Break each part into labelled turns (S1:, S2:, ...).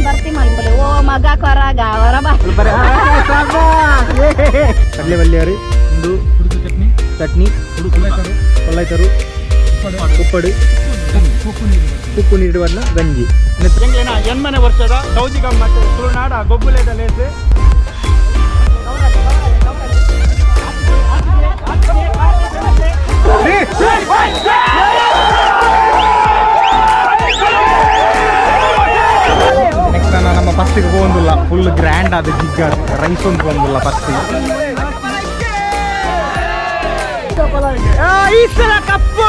S1: ಬರ್ತಿ ಮಲ್ಪಲೆ ಓ ಮಗ ಕೊರಗ ಅವರ
S2: ಕಡಲೆ ಬಲ್ಲಿಯಾರು ಒಂದು ಚಟ್ನಿ ಕೊಲ್ಲೈತರು ಉಪ್ಪಡು ಉಪ್ಪು ನೀರು ಬಲ್ಲ ಗಂಜಿ ಎನ್ಮನೆ ವರ್ಷದ ಸೌದಿ ಗಮ್ಮತ್ತು ತುಳುನಾಡ ಗೊಬ್ಬುಲೇದ ಲೇಸು ನೆಕ್ಸ್ಟ್ ನಮ್ಮ ಫಸ್ಟಿಗೆ ಹೋಗಂದಿಲ್ಲ ಫುಲ್ ಗ್ರ್ಯಾಂಡ್ ಆದ ಜಿಗ್ಗ ರೈಸ್ ಒಂದು ಹೋಗಂದಿಲ್ಲ ಫಸ್ಟಿಗೆ ಈ ಸಲ ಕಪ್ಪು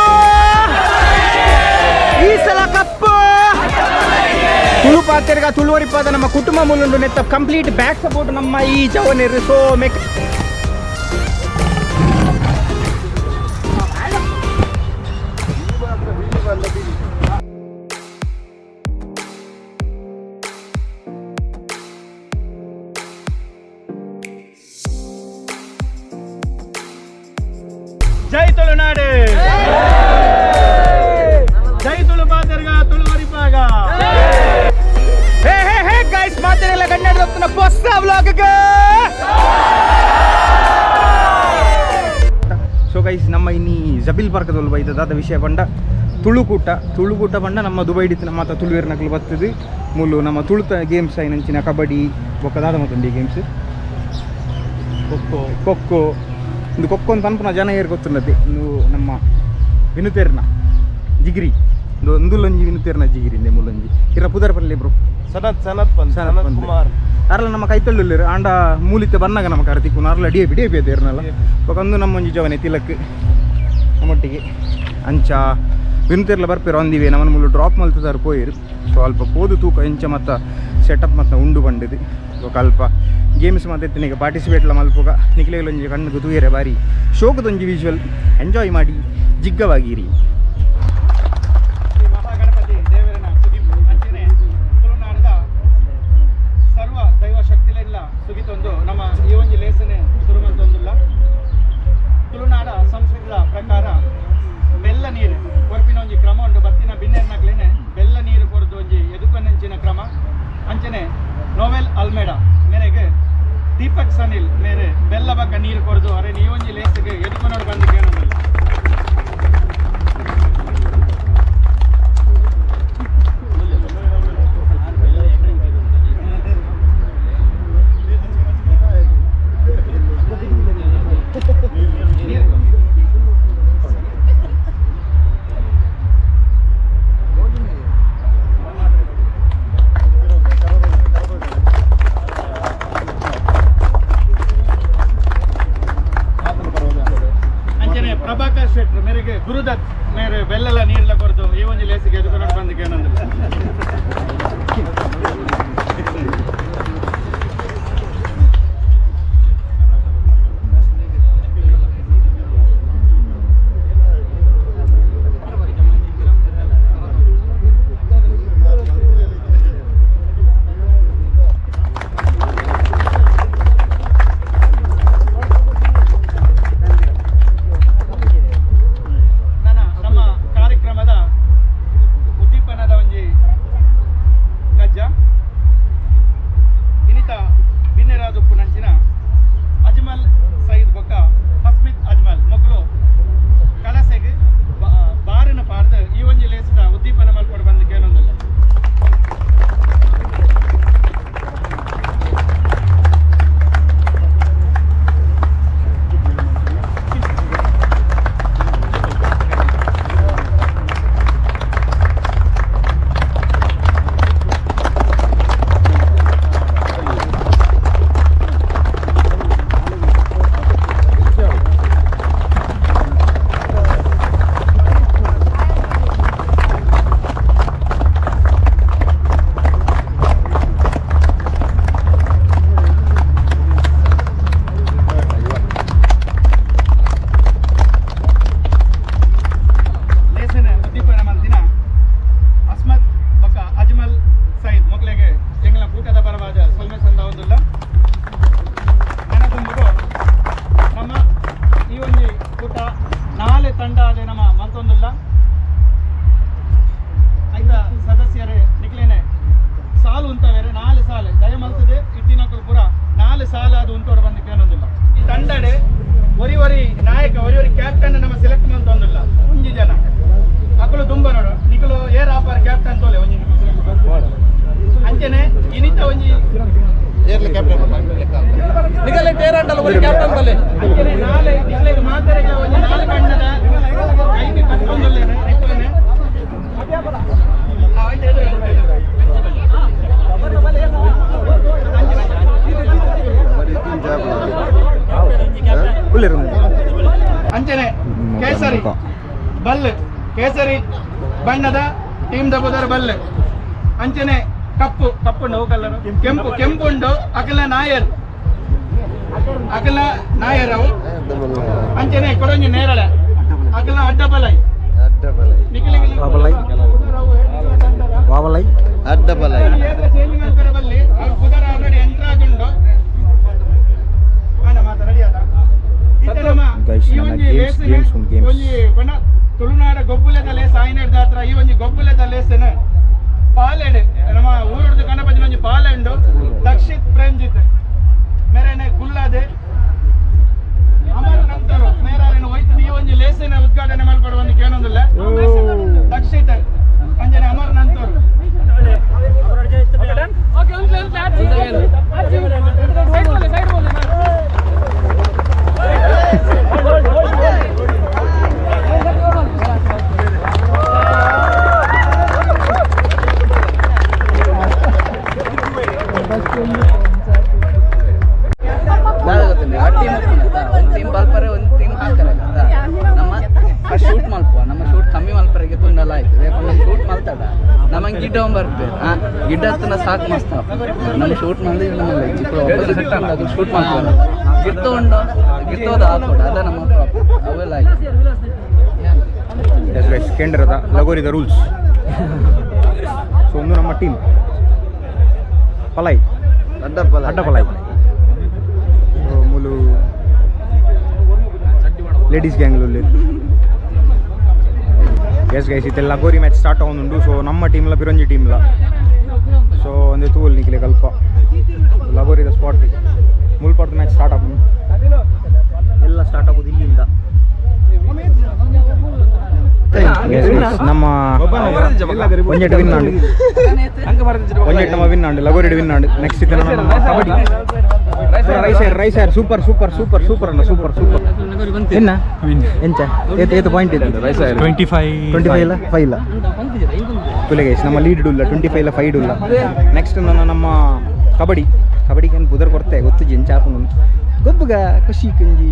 S2: ತುಳು ಪಾತ್ರೆಗ ತುಳುವರಿಪಾದ ನಮ್ಮ ಕುಟುಂಬ ಮೂಲುಂಡು ನೆತ್ತ ಕಂಪ್ಲೀಟ್ ಬ್ಯಾಕ್ ಸಪೋರ್ಟ್ ನಮ್ಮ ಈ ಜವನೇರು ಸೋ ಮೇಕ್ ಜೈ ತುಳುನಾಡು ಜೈ ತುಳು ಪಾತ್ರೆಗ ತುಳುವರಿಪಾಗ ಗೈಸ್ ಮಾತಾಡಲ್ಲ ಕನ್ನಡ ಹೊಸ ವ್ಲಾಗ್ಗೆ ಸೊ ಗೈಸ್ ನಮ್ಮ ಇನ್ನಿ ಜಬಿಲ್ ಪಾರ್ಕದಲ್ಲಿ ಬೈದದಾದ ವಿಷಯ ಬಂಡ ತುಳುಕೂಟ ಬಂಡ ನಮ್ಮ ದುಬೈಡಿತ್ತಿನ ಮಾತ ತುಳುವೇರ್ನಕ್ಲು ಬರ್ತದೆ ಮುಳ್ಳು ನಮ್ಮ ತುಳುತ ಗೇಮ್ಸ್ ಐನಂಚಿನ ಕಬಡ್ಡಿ ಬೊಕ್ಕದಾದ ಮತ್ತೊಂದು ಗೇಮ್ಸ್ ಖೋಖೋ ಒಂದು ಖೋಖೋ ಅಂತ ಅನ್ಪುನ ಜನ ಏರ್ ಗೊತ್ತಿಲ್ಲದೆ ಒಂದು ನಮ್ಮ ವಿನುತೇರ್ನ ಜಿಗಿರಿ ಒಂದುಲೊಂಜಿ ವಿನುತೇರ್ನ ಜಿಗಿರಿಂದೆ ಮುಲ್ಲೊಂಜಿ ಇರ ಪುದರ್ ಪಲ್ಲೆ ಬ್ರೋ ಸನತ್ ಕುಮಾರ್ ಅರ್ಲ ನಮ್ಮ ಕೈತಳ್ಳಿರು ಆಂಡ ಮೂಲಿತ ಬನ್ನಾಗ ನಮ್ಮ ಕಾರ್ತಿಕ್ ಅರ್ಲ ಡಿ ಎ ತೇರ್ನಲ್ಲ ಒಂದು ನಮ್ಮ ಒಂಜಿ ಜವನೆ ತಿಲಕ್ ನಮ್ಮೊಟ್ಟಿಗೆ ಅಂಚ ವಿನುತೇರ್ಲ ಬರ್ಪೇರು ಒಂದಿವೆ ನಮ್ಮನ್ನು ಮುಳ್ಳು ಡ್ರಾಪ್ ಮಲ್ತದಾರು ಪೋಯಿರು ಸೊ ಅಲ್ಪ ಪೋದು ತೂಕ ಎಂಚ ಮತ್ತು ಸೆಟಪ್ ಮತ್ತು ಉಂಡು ಬಂದಿದೆ ಸೊ ಅಲ್ಪ ಗೇಮ್ಸ್ ಮತ್ತು ನಿಮಗೆ ಪಾರ್ಟಿಸಿಪೇಟ್ಲ ಮಲ್ಪೋಗ ನಿಖಿಲೆಗಳೊಂಜಿ ಕಣ್ಣಿಗೆ ತೂಯರೆ ಬಾರಿ ಶೋಕದೊಂಜಿ ವಿಜುವಲ್ ಎಂಜಾಯ್ ಮಾಡಿ ಜಿಗ್ಗವಾಗಿರಿ ಸರ್ವ ದೈವ ಶಕ್ತಿಲೆಲ್ಲ ಸುಗಿತೊಂದು ನಮ್ಮ ಈ ಒಂಜಿ ಲೇಸನೆ ಶುರು ಮಾಡ್ತೊಂದಿಲ್ಲ ತುಳುನಾಡ ಸಂಸ್ಕೃತಿಯ ಪ್ರಕಾರ ಬೆಲ್ಲ ನೀರು ಕೊರ್ಪಿನ ಒಂಜಿ ಕ್ರಮ ಉಂಟು ಬತ್ತಿನ ಬಿನ್ನೆರ್ನಾಗ್ಲೇನೆ ಬೆಲ್ಲ ನೀರು ಕೊರದು ಒಂಜಿ ಎದುಕನಂಚಿನ ಕ್ರಮ ಅಂಚನೆ ನೋವೆಲ್ ಅಲ್ಮೇಡ ಮೇರೆಗೆ ದೀಪಕ್ ಸನಿಲ್ ಮೇರೆ ಬೆಲ್ಲ ಬಕ್ಕ ನೀರು ಕೊರದು ಅರೆ ನೀವೊಂಜಿ ಲೇಸಿಗೆ ಎದುಕನೋಡು ಬಂದು ಕೇಳೋದಿಲ್ಲ ಪ್ರಭಾಕರ್ ಶೆಟ್ರು ಮೇರೆಗೆ ಗುರುದತ್ ಮೇರೆ ಬೆಲ್ಲೆಲ್ಲ ನೀರೆಲ್ಲ ಕೊರದು ಈ ಒಂದು ಲೇಸಿಗೆ ಎದುಕೊಂಡು ಬಂದಿಗೆ ಏನಂದಿಲ್ಲ
S3: ಅಂಚನೆ ಕೇಸರಿ ಬಲ್ ಕೇಸರಿ ಬಣ್ಣದ ಟೀಮ್ ದಬ್ಬುದರ ಬಲ್ ಅಂಚನೆ ಕಪ್ಪು ಕಪ್ಪುಂಡು ಕಲರ್ ಕೆಂಪು ಕೆಂಪುಂಡು ಅಕಲ ನಾಯರ್ ಅವು ಅಂಚನೆ ಕೊಡಂಜಿ ನೇರಳೆ ಅಕಲ ಅಡ್ಡಬಲೈ ಕುದರ ಆಲ್ರೆಡಿ ಎಂಟ್ರ್ ಆಗುಂಡು ತುಳುನಾಡ ಗೊಬ್ಬುಲೆದಲೆ ಸಾಯಿನೆಡ್ದ ಹತ್ರ ಈ ಒಂಜಿ ಗೊಬ್ಬುಲೆದಲೆ ಸೆನೆ ಪಾಲೆಡ್ ನಮ್ಮ ಊರೊಡ್ದು ಕನಪಜಿನ ಒಂಜಿ ಪಾಲೆಂಡು ದಕ್ಷಿತ್ ಪ್ರೇಂಜಿತ್ ಮೇರೆನೆ ಕುಲ್ಲದೆ ಅಮರ್ ನಂತರು ಮೇರೇನು ಹೋಯ್ತದ ಈ ಒಂಜಿ ಲೇಸಿನ ಉದ್ಘಾಟನೆ ಮಾಡ್ಕೊಡುವ ಒಂದು ಕೇಳೊಂದಿಲ್ಲ ದಕ್ಷಿತ್ ಅಂಜನೆ ಅಮರ್ ನಂತರು
S4: ಶೂಟ್ ಮಲ್ಪುವ ನಮ್ಮ ಶೂಟ್ ಕಮ್ಮಿ ಮಲ್ಪರೆಗೆ ತುಂಡಲ್ಲ ಆಯ್ತು ಯಾಕಂದ್ರೆ ನಮ್ಮ ಶೂಟ್ ಮಲ್ತಾಡ ನಮಗೆ ಗಿಡ್ಡ ಬರ್ಬೇಕು ಗಿಡ್ಡ ಹತ್ತನ ಸಾಕು ಮಸ್ತ್ ನಮ್ಮ ಶೂಟ್ ಮಂದಿ ಅದು ಶೂಟ್ ಮಾಡ್ತಾರೆ ಗಿರ್ತೋಂಡು ಗಿರ್ತೋದ ಹಾಕೋಡು ಅದ ನಮ್ಮ ಅವೆಲ್ಲ ಆಯ್ತು
S2: ಕೇಂದ್ರದ ಲಗೋರಿದ ರೂಲ್ಸ್ ಸೊ ಒಂದು ನಮ್ಮ ಟೀಮ್ ಪಲೈ ಅಡ್ಡ ಪಲೈ ಮೂಲು ಲೇಡೀಸ್ ಗ್ಯಾಂಗ್ಲಲ್ಲಿ ಎಸ್ ಗೈಸ್ ಇತ್ತೆ ಲಗೋರಿ ಮ್ಯಾಚ್ ಸ್ಟಾರ್ಟ್ ಆಗುಂಡು ಸೊ ನಮ್ಮ ಟೀಮ್ಲ ಬಿರಂಜಿ ಟೀಮ್ಲ ಸೊ ಒಂದೇ ತೂಲ್ ನಿಕ್ಲೆ ಕಲ್ಪ ಲಗೋರಿದ ಸ್ಪಾಟ್ ಮುಲ್ಪಾಡ್ದ ಮ್ಯಾಚ್ ಸ್ಟಾರ್ಟ್ ಆಗುಂಡು ಎಲ್ಲ ಸ್ಟಾರ್ಟ್ ಆಗೋದು ಇಲ್ಲಿಂದ ನಮ್ಮ ಒಂಜೆಟ್ ವಿನ್ ಆಂಡು ಒಂಜೆಟ್ ನಮ್ಮ ವಿನ್ ಆಂಡು ಲಗೋರಿ ವಿನ್ ಆಂಡು ನೆಕ್ಸ್ಟ್ ಇತ್ತೆ ನಮ್ಮ kabaddi riser super super super super ಅಣ್ಣ ಸೂಪರ್ ಸೂಪರ್ ಎನ್ನ ಎಂಚ ಏತು ಪಾಯಿಂಟ್ ಇದೆ 25 ಇಲ್ಲ 5 ಇಲ್ಲ ತುಲೆಗೇಶ್ ನಮ್ಮ ಲೀಡ್ ಇಲ್ಲ 25 ಇಲ್ಲ 5 ಇಲ್ಲ ನೆಕ್ಸ್ಟ್ ನಮ್ಮ ಕಬಡ್ಡಿಗೆ ಬುದರ್ ಕೊಡ್ತೆ ಗೊತ್ತು ಜೆಂಚಾಪು ಗೊಬ್ಬಗ ಖುಷಿ ಕಂಜಿ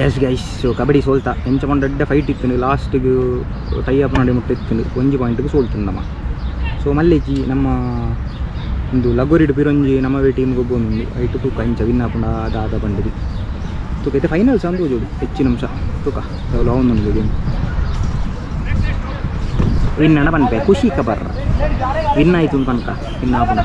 S2: ಎಸ್ ಗೈಸ್ ಸೊ ಕಬಡ್ಡಿ ಸೋಲ್ತಾ ಎಂಚಕೊಂಡು ದೊಡ್ಡ ಫೈಟ್ ಇತ್ತು ಲಾಸ್ಟಿಗೆ ಟೈ ಅಪ್ ಮಾಡಿ ಮುಟ್ಟಿತ್ತು ಒಂಜಿ ಪಾಯಿಂಟ್ಗೆ ಸೋಲ್ತು ನಮ್ಮ ಸೊ ಮಲ್ಲೇಜಿ ನಮ್ಮ ಒಂದು ಲಗೋರಿಡು ಪಿರೊಂಜಿ ನಮ್ಮವೇ ಟೀಮ್ಗೆ ಒಬ್ಬೊಂದು ಐಟು ತೂಕ ಇಂಚ ವಿನ್ ಹಾಕೊಂಡ ಅದಾದ ಬಂಡಿಗೆ ತೂಕ ಐತೆ ಫೈನಲ್ಸ್ ಅಂದು ಜೋಡಿ ಹೆಚ್ಚಿನ ಅಂಶ ತೂಕ ಅವನೊಂದು ಗೇಮ್ ವಿನ್ ಅಣ್ಣ ಪನ್ಪೆ ಖುಷಿ ಕಬರ್ ವಿನ್ ಆಯ್ತು ಪನ್ಕ ವಿನ್ ಹಾಕೊಂಡ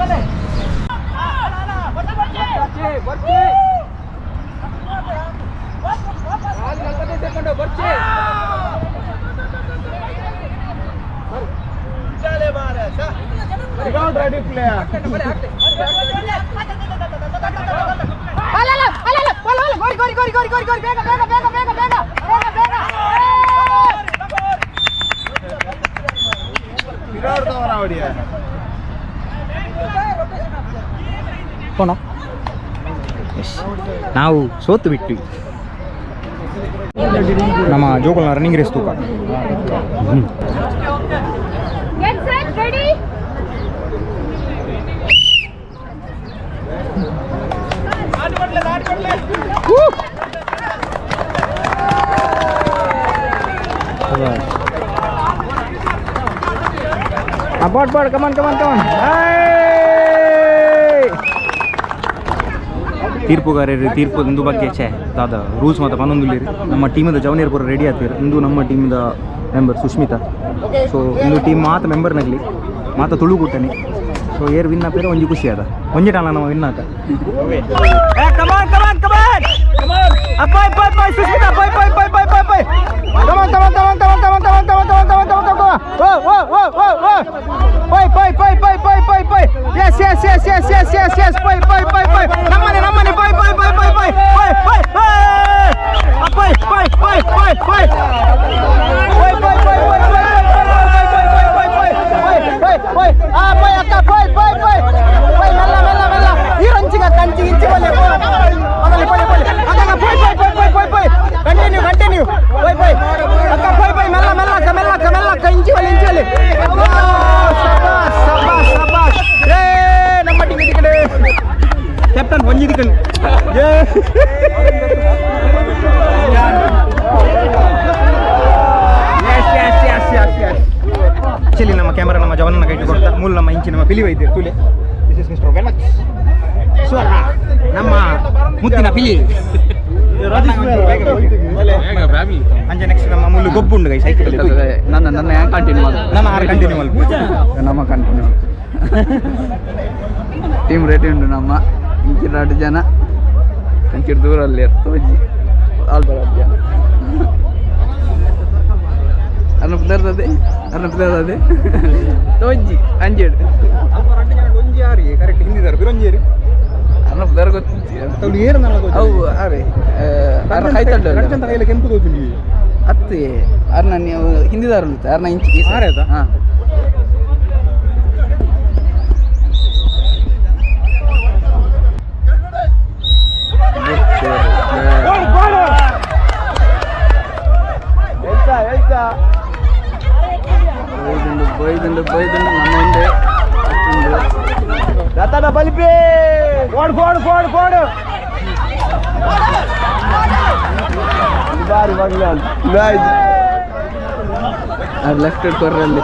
S2: ನಾವು ಸೋತು ಬಿಟ್ವಿ ನಮ್ಮ ಜೋಗಲ್ನ ರನ್ನಿಂಗ್ ರೇಸ್ ತೂಕ Board, come on. ತೀರ್ಪುಗಾರರು ತೀರ್ಪು ಇಂದು ಬಗ್ಗೆ ದಾದ ರೂಲ್ಸ್ ಮಾತ್ರ ಪನ್ನೊಂದು ನಮ್ಮ ಟೀಮದ ಜವನಿಯರ್ ಪೂರ ರೆಡಿ ಆಗ್ತೀರಿ ಇಂದು ನಮ್ಮ ಟೀಮ್ದ ಮೆಂಬರ್ ಸುಷ್ಮಿತಾ ಸೊ ಇಂದು ಟೀಮ್ ಮಾತ ಮೆಂಬರ್ನಾಗಲಿ ಮಾತ ತುಳುಗುಟ್ಟನೆ ಸೊ ಏರ್ ವಿನ್ ಆಪೇರೆ ಒಂಜಿ ಖುಷಿ ಅದ ಒಂಜಿ ಟಾಲ ನಾವು ವಿನ್ ಆತ ಸುಷ್ಮಿತಾ ಎಸ್ ಪೈ ನಮ್ಮನೆ ಪೈ ಅಕ್ಕ ಪೈ ಮೆಲ್ಲ ಈರಂಚಿಗ ಕಂಚಿ ಇಂಚಿ ಬಲ್ಲೆ ಕಂಟಿನ್ಯೂ ಪೈ ಅಕ್ಕ ಪೈ ಮೆಲ್ಲ ಇಂಚಿ ಬಲ್ಲೆ ಶಬಾಷ್ ನಮ್ಮ ಟೀಮ್ ಕಡೆ ಕ್ಯಾಪ್ಟನ್ ಒಂಜಿದಿ ಕಣ್ಣು ಆಕ್ಚುಲಿ ನಮ್ಮ ಕ್ಯಾಮರಾ ನಮ್ಮ ಜವನನ್ನ ಕೈಟ್ಟು ಕೊಡ್ತಾ ಮೂಲ ನಮ್ಮ ಇಂಚಿ ನಮ್ಮ ಪಿಲಿ ವೈದ್ಯರು ತುಲೆ ದಿಸ್ ಇಸ್ ಮಿಸ್ಟರ್ ವೆಲಕ್ಸ್ ಸ್ವರ ನಮ್ಮ ಮುತ್ತಿನ ಪಿಲಿ ಅಂಜೆ ನೆಕ್ಸ್ಟ್ ನಮ್ಮ ಮುಳ್ಳು ಗೊಬ್ಬುಂಡು ಗೈ ಸೈಕಲ್
S4: ನನ್ನ ಹ್ಯಾಂಗ್ ಕಂಟಿನ್ಯೂ
S2: ನಮ್ಮ ಆರು ಕಂಟಿನ್ಯೂ ಮಲ್ಪು
S4: ನಮ್ಮ ಕಂಟಿನ್ಯೂ ಟೀಮ್ ರೆಡಿ ಉಂಟು ನಮ್ಮ ಇಂಚಿನ 2 ಜನ ಅಂಚಿನ ದೂರಲ್ಲಿ ತೋಜಿ ಆಲ್ಬರ್ ಜನ ಅರ್ನಪ್ಲರದೆ ತೋಜಿ ಅಂಜೇಡು
S2: ಒಂಜಿ ಆರಿ ಕರೆಕ್ಟ್ ಹಿಂದಿದಾರೆ ಬಿರೊಂಜೇರಿ
S4: ಅರ್ನಪ್ಲರ ಗೊತ್ತಿತ್ತು
S2: ಅವ್ರು ಏನು
S4: ಅವು ಅರೆ
S2: ಅಂತ ಕೈಲ ಕೆಂಪು ತೋಜುಂಡಿ
S4: ಅತ್ತೆ ಅರ್ನ ನೀವು ಹಿಂದಿದಾರ ಅರ್ನ ಇಂಚಿ
S2: ಆರೇದಾ
S4: ಹಾಂ ಬೈದಂಡು ನಮ್ಮ ಮುಂದೆ
S2: ರತನ ಬಲಿಪಿ ಕೋಡ್ ಬಾರಿ ಮಗ್ಲ
S4: ಅದು ಲೆಫ್ಟ್ ಕೊರ್ರಲ್ಲಿ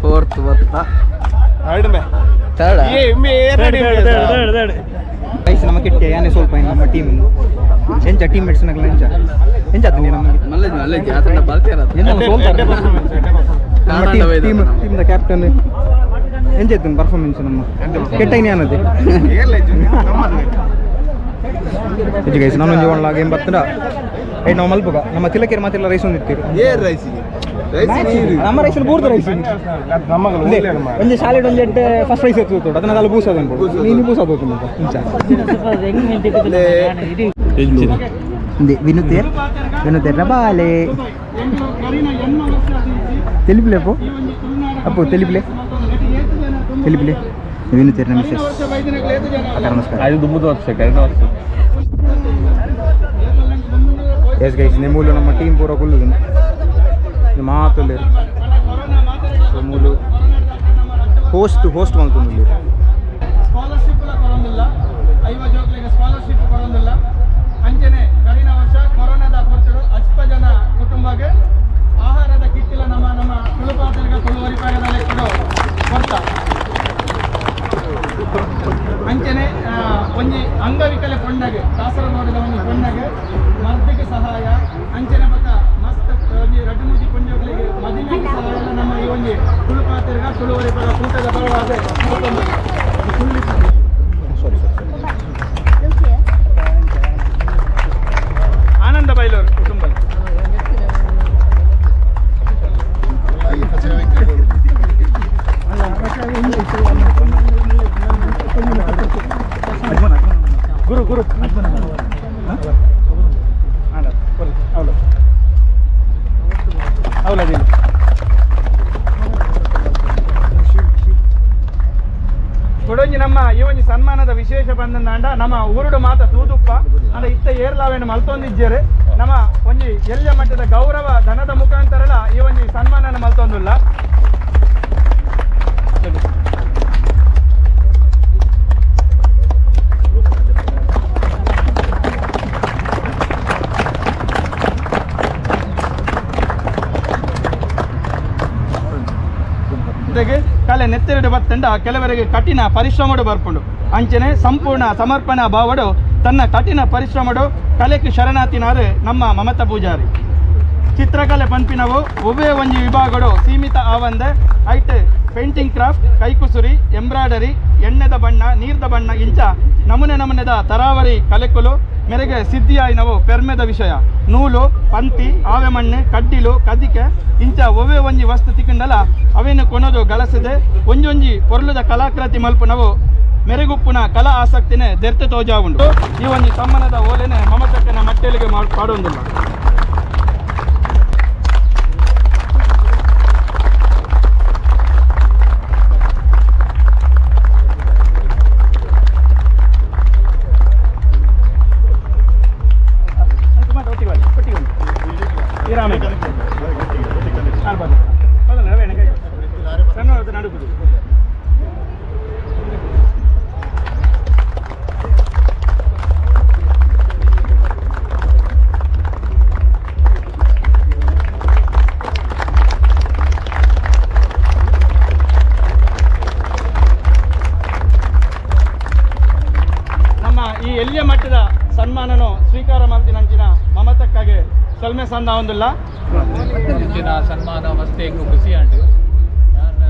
S4: ಫೋರ್ತ್ ಬತ್ತ ಥರ್ಡ್
S2: ಗೈಸ್ ನಮ್ಮ ಕೆಟ್ಟೆ ಯಾನೆ ಸ್ವಲ್ಪ ನಮ್ಮ ಟೀಮ್ ಎಂಚ ಟೀಮ್ ಮೇಟ್ಸ್ ನಗಲ ಎಂಚ ಆತು ನೀನು ನಮಗೆ
S4: ಮಲ್ಲೆಜ್ ಆತನ ಬಾಲ್ತಿರದು
S2: ನಮ್ಮ ಟೀಮ್ ದ ಕ್ಯಾಪ್ಟನ್ ಎಂಚ ಆಯ್ತು ಪರ್ಫಾರ್ಮೆನ್ಸ್ ನಮ್ಮ ಕೆಟ್ಟೈನಿ ಅನ್ನೋದು ಇದು ಗೈಸ್ ನಾನೊಂದು ಒಳ್ಳ ಗೇಮ್ ಬರ್ತಾರ ಐ ನಾವು ಮಲ್ಪಗ ನಮ್ಮ ತಿಲಕೇರಿ ಮಾತೆಲ್ಲ ರೈಸ್ ಒಂದಿರ್ತೀರಿ ನಮ್ಮ ರೈಸಲ್ಲಿ ಬೂರ್ದು ರೈಸ್ ಒಂಜಿ ಶಾಲೆಡ್ ಒಂಜಿ ಎಡ್ಡೆ ಫಸ್ಟ್ ರೈಸ್ ಎತ್ತು ಅದನ್ನ ಅಲ್ಲಿ ಬೂಸೋದು ಅನ್ಬೋದು ನೀನು ಬೂಸೋದು ವಿನುತೇರ್ ಬಾಲೆ తెలుపులే అప్పు తెలుపులే వినుతేర్ ಮಿಸಸ್ ನಮಸ್ಕಾರ
S4: ಅದು ದುಮ್ಮದು ವರ್ಷಕ್ಕೆ
S2: ಎಸ್ ಗೈಸ್ ನೆಮೂಲು ನಮ್ಮ ಟೀಮ್ ಪೂರ ಕುಲ್ಲುದು ಮಾತುಲ್ಲೇರು ಮೂಲು ಹೋಸ್ಟ್ ಮಲ್ತೊಂದು
S3: ಸ್ಕಾಲರ್ಶಿಪ್ ಕೊಡೋದಿಲ್ಲ 50 ಜೋಕ್ಲಿಗೆ ಸ್ಕಾಲರ್ಶಿಪ್ ಕೊಡೋದಿಲ್ಲ ಅಂಚನೆ ಕಡಿನ ವರ್ಷ ಕೊರೋನಾದ ಕೊಟ್ಟರು 10 ಜನ ಕುಟುಂಬಕ್ಕೆ ಆಹಾರದ ಕಿಟ್ಟಿಲ್ಲ ನಮ್ಮ ತುಳುಪಾತರಿಗೆ ತುಳುವರಿಪಾಯದ ಲೆಕ್ಕಡು ಕೊಡ್ತಾ ಅಂಚನೆ ಒಂಜಿ ಅಂಗವಿಕಲ ಪೊಣ್ಣಗೆ ಕಾಸರಗೋಡಿನ ಒಂದು ಪೊಣ್ಣಗೆ ಮರ್ದಿಗೆ ಸಹಾಯ ಅಂಚನೆ ಬತ್ತ ಮಸ್ತ್ ಒಂಜಿ ರಡ್ಡು ಪುಂಜಗಳಿಗೆ ಮದಿಮೆಗೆ ಸಹಾಯ ನಮ್ಮ ಈ ಒಂಜಿ ತುಳುಪಾತರಿಗ ತುಳುವರಿಪಾಯ ಕೂಟದ ಬರುವಾಗ ಆನಂದ ಬೈಲೂರು ಕುಟುಂಬ ಗುರು ಅವಲದಿಲ್ಲ ಕೊಡೊಂಜಿ ನಮ್ಮ ಈ ಒಂಜಿ ಸನ್ಮಾನದ ವಿಶೇಷ ಬಂದಂಡ ನಮ್ಮ ಊರುಡು ಮಾತ ತೂದುಪ್ಪ ಅಂಡ ಇತ್ತ ಏರ್ಲಾವೇನು ಮಲ್ತೊಂದಿದ್ದೇರೆ ನಮ್ಮ ಒಂಜಿ ಎಲ್ಲ ಮಟ್ಟದ ಗೌರವ ಧನದ ಮುಖಾಂತರಲ ಈ ಒಂಜಿ ಸನ್ಮಾನನ ಮಲ್ತೊಂದುಲ್ಲ ಕಲೆ ನೆತ್ತೆರಡು ಬತ್ತಂಡ ಕೆಲವರಿಗೆ ಕಠಿಣ ಪರಿಶ್ರಮಡು ಬರ್ಪುಂಡು ಅಂಚನೆ ಸಂಪೂರ್ಣ ಸಮರ್ಪಣಾ ಭಾವಡು ತನ್ನ ಕಠಿಣ ಪರಿಶ್ರಮಡು ಕಲೆಗೆ ಶರಣಾತಿನಾರು ನಮ್ಮ ಮಮತಾ ಪೂಜಾರಿ ಚಿತ್ರಕಲೆ ಪಂಪಿನವು ಒವ್ವೇ ಒಂಜಿ ವಿಭಾಗಡು ಸೀಮಿತ ಆವಂದೆ ಐಟ್ ಪೇಂಟಿಂಗ್ ಪೇಂಟಿಂಗ್ ಕ್ರಾಫ್ಟ್, ಕೈಕುಸುರಿ, ಎಂಬ್ರಾಯ್ಡರಿ, ಎಣ್ಣೆದ ಬಣ್ಣ, ನೀರ್ದ ಬಣ್ಣ ಇಂಚ ನಮೂನೆದ ತರಾವರಿ ಕಲೆಕುಲು ಮೇರೆಗೆ ಸಿದ್ಧಿಯಾಯಿನವು ಪೆರ್ಮೆದ ವಿಷಯ ನೂಲು, ಪಂತಿ, ಆವೆ ಮಣ್ಣೆ, ಕಡ್ಡಿಲು, ಕದಿಕೆ ಇಂಚ ಒವ್ವೆ ಒಂಜಿ ವಸ್ತು ತಿಕ್ಕಂಡಲ ಅವೇನು ಕೊನೋದು ಗಳಸದೆ ಒಂಜೊಂಜಿ ಪೊರ್ಲುದ ಕಲಾಕೃತಿ ಮಲ್ಪುನವು ಮೆರೆಗುಪ್ಪುನ ಕಲಾ ಆಸಕ್ತಿನೇ ದೆರ್ತೆ ತೋಜಾ ಉಂಟು. ಈ ಒಂಜಿ ಸಮ್ಮನದ ಓಲೆನೆ ಮಮತಕ್ಕನ ಮಟ್ಟೆಲಿಗೆ ಪಾಡೊಂದಿಲ್ಲ. ಈ ಎಲ್ಲಿಯ ಮಟ್ಟದ ಸನ್ಮಾನನು ಸ್ವೀಕಾರ ಮಾಡ್ತೀನಂಚಿನ ಮಮತಕ್ಕಾಗಿ ಸೊಲ್ಮೆ ಸಂದ ಒಂದಿಲ್ಲ
S5: ಸನ್ಮಾನ ಮಸ್ತ್ ಎಂಗು ಖುಷಿ ಆಂಡು ನಾನು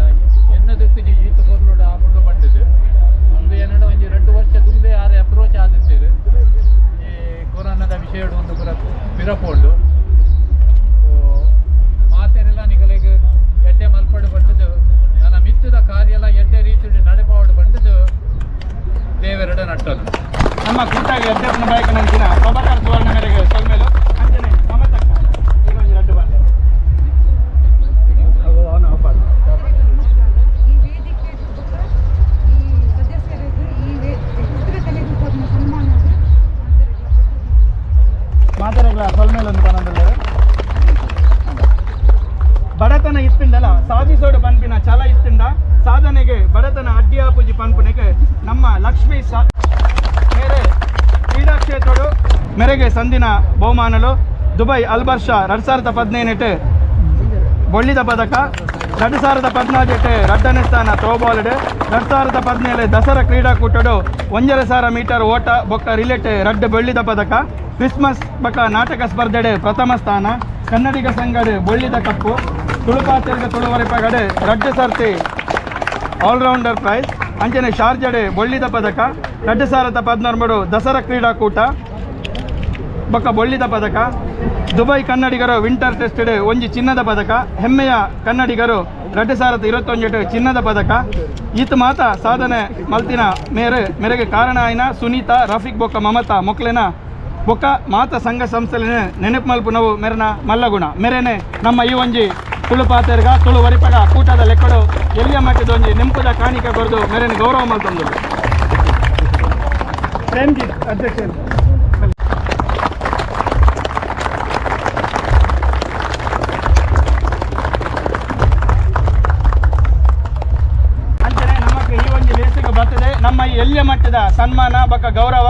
S5: ಎನ್ನದಕ್ಕೆ ಈತ ಕೊರ್ಲೋಡ ಆಪುಂಡು ಬಂದಿದ್ದು ಒಂದು ಏನೋ ಒಂದು 2 ವರ್ಷ ತುಂಬೆ ಯಾರು ಅಪ್ರೋಚ್ ಆದಿತ್ತೀರು ಈ ಕೊರೋನಾದ ವಿಷಯ ಒಂದು ಪಿರಪೋಂಡು ಮಾತೇನೆಲ್ಲ ನಿಗಲಿಗೆ ಎಡ್ಡೆ ಮಲ್ಪಡು ಬಂದದ್ದು ನನ್ನ ಮಿತ್ತದ ಕಾರ್ಯ ಎಲ್ಲ ಎಡ್ಡೆ ರೀತಿ ನಡೆಪಾಡು ಬಂದದ್ದು ದೇವರೆಡೆ ನಟ್ಟದು
S3: ನಮ್ಮ ಕೂಟಾಗಿ ಅಧ್ಯಕ್ಷನ ಬಾಯಕ ನಂಚಿನ ಪ್ರಭಾಕರ್ ಸುವರ್ಣ ಮೇರೆಗೆ ಸೊಲ್ಮೇಲು ಅಂಜನೆ ಮಮತಕ್ಕ ಈಗ ಒಂದು 2 ಬಾರಿ ಮಾತಾಡಗಳ ಸೊಲ್ಮೇಲೊಂದು ಪನದಲ್ಲಿ ಬಡತನ ಇತ್ತಿಂದಲ್ಲ ಸಾಧಿಸೋಡು ಪನ್ಪಿನ ಛಲ ಇತ್ತಿಂದ ಸಾಧನೆಗೆ ಬಡತನ ಅಡ್ಡಿಯಾಪುಜಿ ಪನ್ಪುನೆಗೆ ನಮ್ಮ ಲಕ್ಷ್ಮೀ ಮೇರೆ ಕ್ರೀಡಾ ಕ್ಷೇತ್ರಡು ಮೇರೆಗೆ ಸಂದಿನ ಬಹುಮಾನಲು ದುಬೈ ಅಲ್ಬರ್ಷ 2017 ಬೊಳ್ಳಿದ ಪದಕ 2014 ರಡ್ಡನೇ ಸ್ಥಾನ ಥ್ರೋಬಾಲ್ಡ್ 2017 ದಸರಾ ಕ್ರೀಡಾಕೂಟಡು 1,500 ಮೀಟರ್ ಓಟ ಬೊಕ್ಕ ರಿಲೇಟ್ ರಡ್ಡು ಬೆಳ್ಳಿದ ಪದಕ ಕ್ರಿಸ್ಮಸ್ ಬೊಕ್ಕ ನಾಟಕ ಸ್ಪರ್ಧೆಡೆ ಪ್ರಥಮ ಸ್ಥಾನ ಕನ್ನಡಿಗ ಸಂಘಡ್ ಬೊಳ್ಳಿದ ಕಪ್ಪು ತುಳುಪಾತಿರ್ಗ ತುಳುವರಿಪಗಡೆ ರಡ್ಡು ಸರ್ತಿ ಆಲ್ರೌಂಡರ್ ಪ್ರೈಸ್ ಅಂಚನೆ ಶಾರ್ಜಡೆ ಬೊಳ್ಳಿದ ಪದಕ 2013 ದಸರಾ ಕ್ರೀಡಾಕೂಟ ಬೊಕ್ಕ ಬೊಳ್ಳಿದ ಪದಕ ದುಬೈ ಕನ್ನಡಿಗರು ವಿಂಟರ್ ಟೆಸ್ಟ್ ಒಂಜಿ ಚಿನ್ನದ ಪದಕ ಹೆಮ್ಮೆಯ ಕನ್ನಡಿಗರು 2021 ಚಿನ್ನದ ಪದಕ ಈತ ಮಾತ ಸಾಧನೆ ಮಲ್ತಿನ ಮೇರೆಗೆ ಕಾರಣ ಆಯ್ನ ಸುನೀತಾ ರಫೀಕ್ ಬೊಕ್ಕ ಮಮತಾ ಮೊಕ್ಲೆನ ಬೊಕ್ಕ ಮಾತ ಸಂಘ ಸಂಸ್ಥೆಲಿನ ನೆನಪು ಮಲ್ಪುನವು ಮೆರನ ಮಲ್ಲಗುಣ ಮೇರೆನೆ ನಮ್ಮ ಈ ಒಂಜಿ ತುಳು ಪಾತೆರ್ಗ ತುಳು ವರಿಪಗ ಕೂಟದ ಲೆಕ್ಕಡು ಎಲ್ಲಿಯ ಮಟ್ಟದ ಒಂಜಿ ನೆಂಪುದ ಕಾಣಿಕೆ ಕೊರದು ಮೇರೆನ ಗೌರವ ಮಲ್ತಂದು ಪ್ರೇಮ್ಜಿತ್ ಅಧ್ಯಕ್ಷ ಅಂಚನೆ ನಮಗೆ ಈ ಒಂದು ಲೇಸಿಗೆ ಬರ್ತದೆ ನಮ್ಮ ಈ ಎಲ್ಲಿಯ ಮಟ್ಟದ ಸನ್ಮಾನ ಬಕ್ಕ ಗೌರವ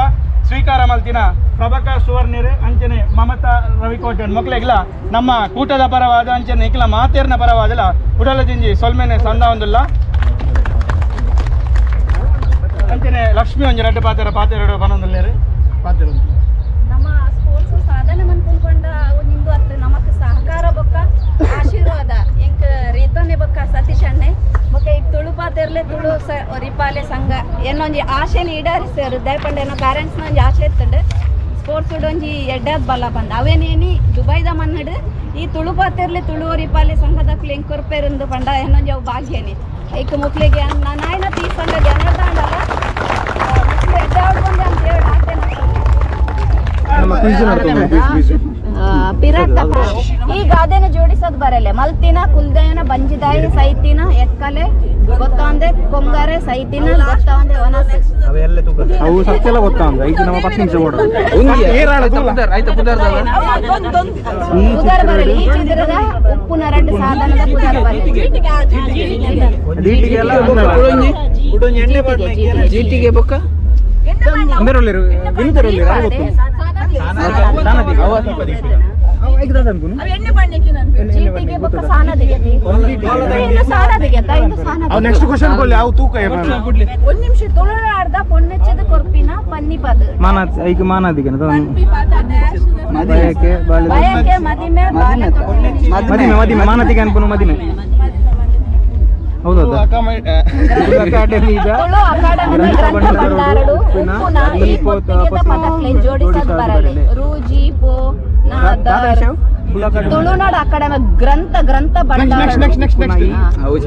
S3: ಸ್ವೀಕಾರ ಮಲ್ತಿನ ಪ್ರಭಾಕರ್ ಸುವರ್ಣಿರೆ ಅಂಚನೆ ಮಮತಾ ರವಿಕೋಟೆ ಮಕ್ಕಳಿಗಿಲ್ಲ ನಮ್ಮ ಕೂಟದ ಪರವಾದ ಅಂಚನೆ ಇಕ್ಲ ಮಾತೇರ್ನ ಪರವಾದಲ್ಲ ಉಡಲದಿಂಜಿ ಸೊಲ್ಮೆನೆ ಸಂದ ಒಂದಿಲ್ಲ ಅಂಚನೆ ಲಕ್ಷ್ಮಿ ಒಂಜಿ 2 ಪಾತೆರಡು ಬನ್ನೊಂದಿಲ್ಲೇರಿ ಪಾತೆರಡು
S1: ನಮ್ಮ ಸ್ಪೋರ್ಟ್ಸ್ ಸಾಧನೆ ಮನ್ಕೊಂಡ ನಿಂದು ಅತ್ತ ನಮಕ್ ಸಹಕಾರ ಬೊಕ್ಕ ಆಶೀರ್ವಾದ ಎಂಕ್ ರೀತನೆ ಬೊಕ್ಕ ಸತೀಶ್ ಅಣ್ಣೆ ಬೊಕ್ಕ ಈಗ ತುಳು ಪಾತೆರ್ಲೆ ತುಳು ರಿಪಾಲೆ ಸಂಘ ಏನೊಂಜಿ ಆಶೆನ ಈಡಾರಿಸ್ಯಾರು ದಯಪಂಡ ಏನೋ ಪ್ಯಾರೆಂಟ್ಸ್ನ ಒಂಜಿ ಆಶೆ ಇತ್ತಂಡು ಸ್ಪೋರ್ಟ್ಸ್ ಒಂಜಿ ಎಡ್ಡಾದ ಬಲ ಬಂದ ಅವೇನೇನಿ ದುಬೈದ ಮನ್ನಡು ಈ ತುಳು ಪಾತೆರ್ಲೆ ತುಳು ರಿಪಾಲೆ ಸಂಘದಕ್ಲೆ ಎಂಕ್ ಕೊರ್ಪೇರಂದು ಪಂಡ ಏನೊಂಜಿ ಅವು ಭಾಗ್ಯನಿ ಐಕ್ ಮುಕ್ಲಿಗೆ ನಾನಾಯ್ನ ತೀರ್ಕೊಂಡ ಜನದಾಂಡಲ್ಲ ಮುಕ್ಲಿ ಎಡ್ಡಾಡು ಬಂದೆ ಅಂತ ಹೇಳಿ ಆಟೆ ಪಿರಾಟಪ್ಪ ಈ ಗಾದೆನ ಜೋಡಿಸೋದು ಬರಲ್ಲ ಮಲ್ತಿನ ಕುಲ್ದಯನ ಬಂಜಿದಾಯಿ ಸೈತಿನ ಎಕ್ಕಲೆ ಗೊತ್ತಾಂದೆ ಕೊಂಗಾರೆ ಸೈತಿನ ಗೊತ್ತಾಂದೆ ವನಸೆ
S2: ಅವು ಸತ್ಯಲ್ಲ ಗೊತ್ತಾಂದೆ ಐದು ನಮ್ಮ 10 ನಿಮಿಷ ಓಡ
S1: ಪುದರ್ ಬರಲಿ ಈ ಚಿದ್ರದ ಉಪ್ಪುನ 2 ಸಾಧನದ ಪುದರ್ ಬರಲಿ
S4: ಜೀಟಿಗೆ ಬೊಕ್ಕ
S2: ನೆಕ್ಸ್ಟ್ ಕ್ವಶನ್ ಕೊಡ್ಲಿ ಅವು ತೂಕ
S1: ಒಂದು ನಿಮಿಷ ತುಳುನಾಡ್ದ ಪೊನ್ನೆಚ್ಚದ ಕೊರ್ಪಿನ ಪನ್ನಿಪದ
S2: ಈಗ ಮಾನಾದಿಗೆ
S1: ಬಯಕೆ ಮದಿಮೆ
S2: ಮದಿಮೆ ಮಾನದಿಗೆ ಅನ್ಪನು ಮದಿಮೆ ಹೌದಾ ಅಕಾಡೆಮಿ ಈಗ
S1: ತುಳು ಅಕಾಡೆಮಿ ಗ್ರಂಥ ಭಂಡಾರಡು ಉಪ್ಪುನ ಈ ಪೊತ್ತಿಗೆದ ಪದಕ್ಲೆ ಜೋಡಿಸದ್ ಬರಲಿ ರೂಜಿ ಪೋ ನಾದರ್ ತುಳುನಾಡು ಅಕಾಡೆಮಿ ಗ್ರಂಥ ಭಂಡಾರಡು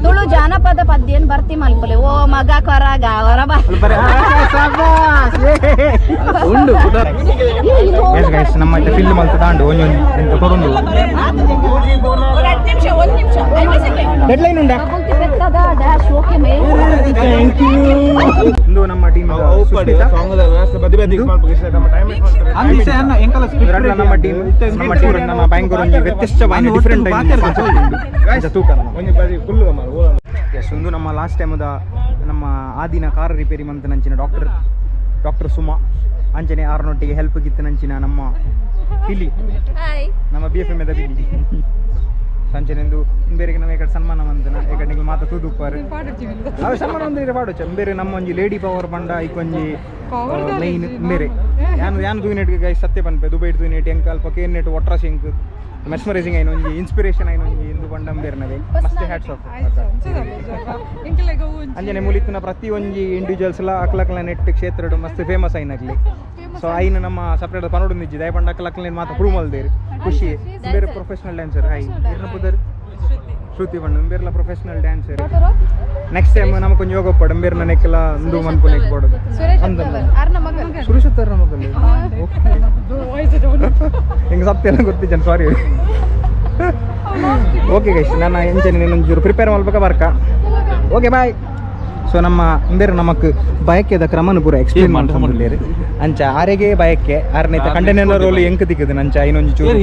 S1: ತುಳು ಜಾನಪದ ಪದ್ಯ ಏನ್ ಬರ್ತಿ ಮಲ್ಪಲೆ ಓ ಮಗ ಕೊರಗ ಹೊರಬ
S2: ನಮ್ಮ ಫಿಲ್ಮ್ ಅಂತ ತಾಂಡು ಒಂದೊಂದು ತೊಗೊಂಡು
S1: ಒಂದ್ ನಿಮಿಷ
S2: ಡೆಡ್ಲೈನ್ ಉಂಟಾ
S1: ಡ್ಯಾಶ್ ಓಕೆ ಮೇ
S2: ಇಂದು ನಮ್ಮ ಟೀಮ್ ನಮ್ಮ ಟೀಮ್ ನಮ್ಮ ಬ್ಯಾಂಗ್ಳೂರ್ ಒಂದು ವ್ಯತ್ಯಸ್ತವಾದ ಡಿಫರೆಂಟ್ ಒಂದು ನಮ್ಮ ಲಾಸ್ಟ್ ಟೈಮದ ನಮ್ಮ ಆದಿನ ಕಾರ್ ರಿಪೇರಿ ಮಂತ್ ನಂಚಿನ ಡಾಕ್ಟರ್ ಸುಮಾ ಅಂಚನೆ ಆರ್ನೊಟ್ಟಿಗೆ ಹೆಲ್ಪ್ ಗಿತ್ತು ನಂಚಿನ ನಮ್ಮ ಪಿಲಿ ನಮ್ಮ BFM ಪಿಲಿ ಸಂಚನೆಂದು ಬೇರೆಗೆ ನಮ್ಮ ಈ ಸನ್ಮಾನ ಮಂತನ ಈ ಕಡೆ ಮಾತ ತೂದುಪ್ಪಾರು ಅವು ಸನ್ಮಾನ ಅಂದ್ರೆ ಪಾಡೋಚ ಬೇರೆ ನಮ್ಮ ಒಂಜಿ ಲೇಡಿ ಪವರ್ ಬಂಡ ಇಕ್ಕೊಂಜಿ ಮೈನ್ ಬೇರೆ ಯಾನು ತೂನೆಟ್ಗೆ ಗೈ ಸತ್ಯ ಪನ್ಪೆ ದುಬೈ ತೂನೆಟ್ ಎಂಕ ಅಲ್ಪ ಕೇನೆಟ್ ಒಟ್ರಾ ಸಿಂಕ್ ಮೆಸ್ಮರೈಸಿಂಗ್ ಆಯ್ನ ಒಂಜಿ ಇನ್ಸ್ಪಿರೇಷನ್ ಆಯ್ನ ಒಂಜಿ ಇಂದು ಬಂಡಂ ಬೇರೆನವೆ ಮಸ್ತ್ ಹ್ಯಾಟ್ಸ್ ಆಫ್ ಅಂಜನೆ ಮುಲಿತ್ತಿನ ಪ್ರತಿ ಒಂಜಿ ಇಂಡಿವಿಜುವಲ್ಸ್ ಎಲ್ಲ ಅಕ್ಲಕ್ಲ ನೆಟ್ ಕ್ಷೇತ್ರ ಮಸ್ತ್ ಫೇಮಸ್ ಆಯ್ನಾಗ್ಲಿ ಸೊ ಐನ ನಮ್ಮ ಸಪ್ರೇಟ್ ಪನೋಡು ನಿಜ್ಜಿ ದಯ ಪಂಡ ಅಕ್ಲಕ್ಲ ಮಾತ ಪ್ರೂವ್ ಮಲ್ದೇರಿ ಖುಷಿ ಬೇರೆ ಪ್ರೊಫೆಷನಲ್ ಡ್ಯಾನ್ಸರ್ ಹೈ ಇರ್ನಪುದರ್ ಶ್ರುತಿ ಪಂಡ ಬೇರೆಲ್ಲ ಪ್ರೊಫೆಷನಲ್ ಡ್ಯಾನ್ಸರ್ ನೆಕ್ಸ್ಟ್ ಟೈಮ್ ನಮಗೆ ಕೊಂಚ ಯೋಗ ಪಡ ಬೇರೆ ನನಕ್ಕೆಲ್ಲ ಒಂದು ಮನ್ಪುನೆಕ್ ಪಡೋದು ಸುರೇಶ್ ಉತ್ತರ ಮಗಲ್ಲಿ ಹಿಂಗೆ ಸತ್ಯ ಎಲ್ಲ ಗೊತ್ತಿದ್ದಾನೆ ಸಾರಿ ಓಕೆ ಗೈಸ್ ನಾನು ಎಂಚನೆ ಇನ್ನೊಂಚೂರು ಪ್ರಿಪೇರ್ ಮಾಡ್ಬೇಕಾ ಬರ್ಕ ಓಕೆ ಬಾಯ್ ಸೊ ನಮ್ಮ ಬೇರೆ ನಮಕ್ ಬಯಕೆದ ಕ್ರಮನ ಪೂರ ಎಕ್ಸ್ಪ್ಲೇನ್ ಮಾಡ್ಕೊಂಡ್ಲೇರಿ ಅಂಚ ಆರೆಗೆ ಬಯಕೆ ಆರನೇತ ಕಂಟೈನರ್ ರೋಲ್ ಎಂಕ್ ತಿಕ್ಕದು ನಂಚ ಇನ್ನೊಂದು ಚೂರು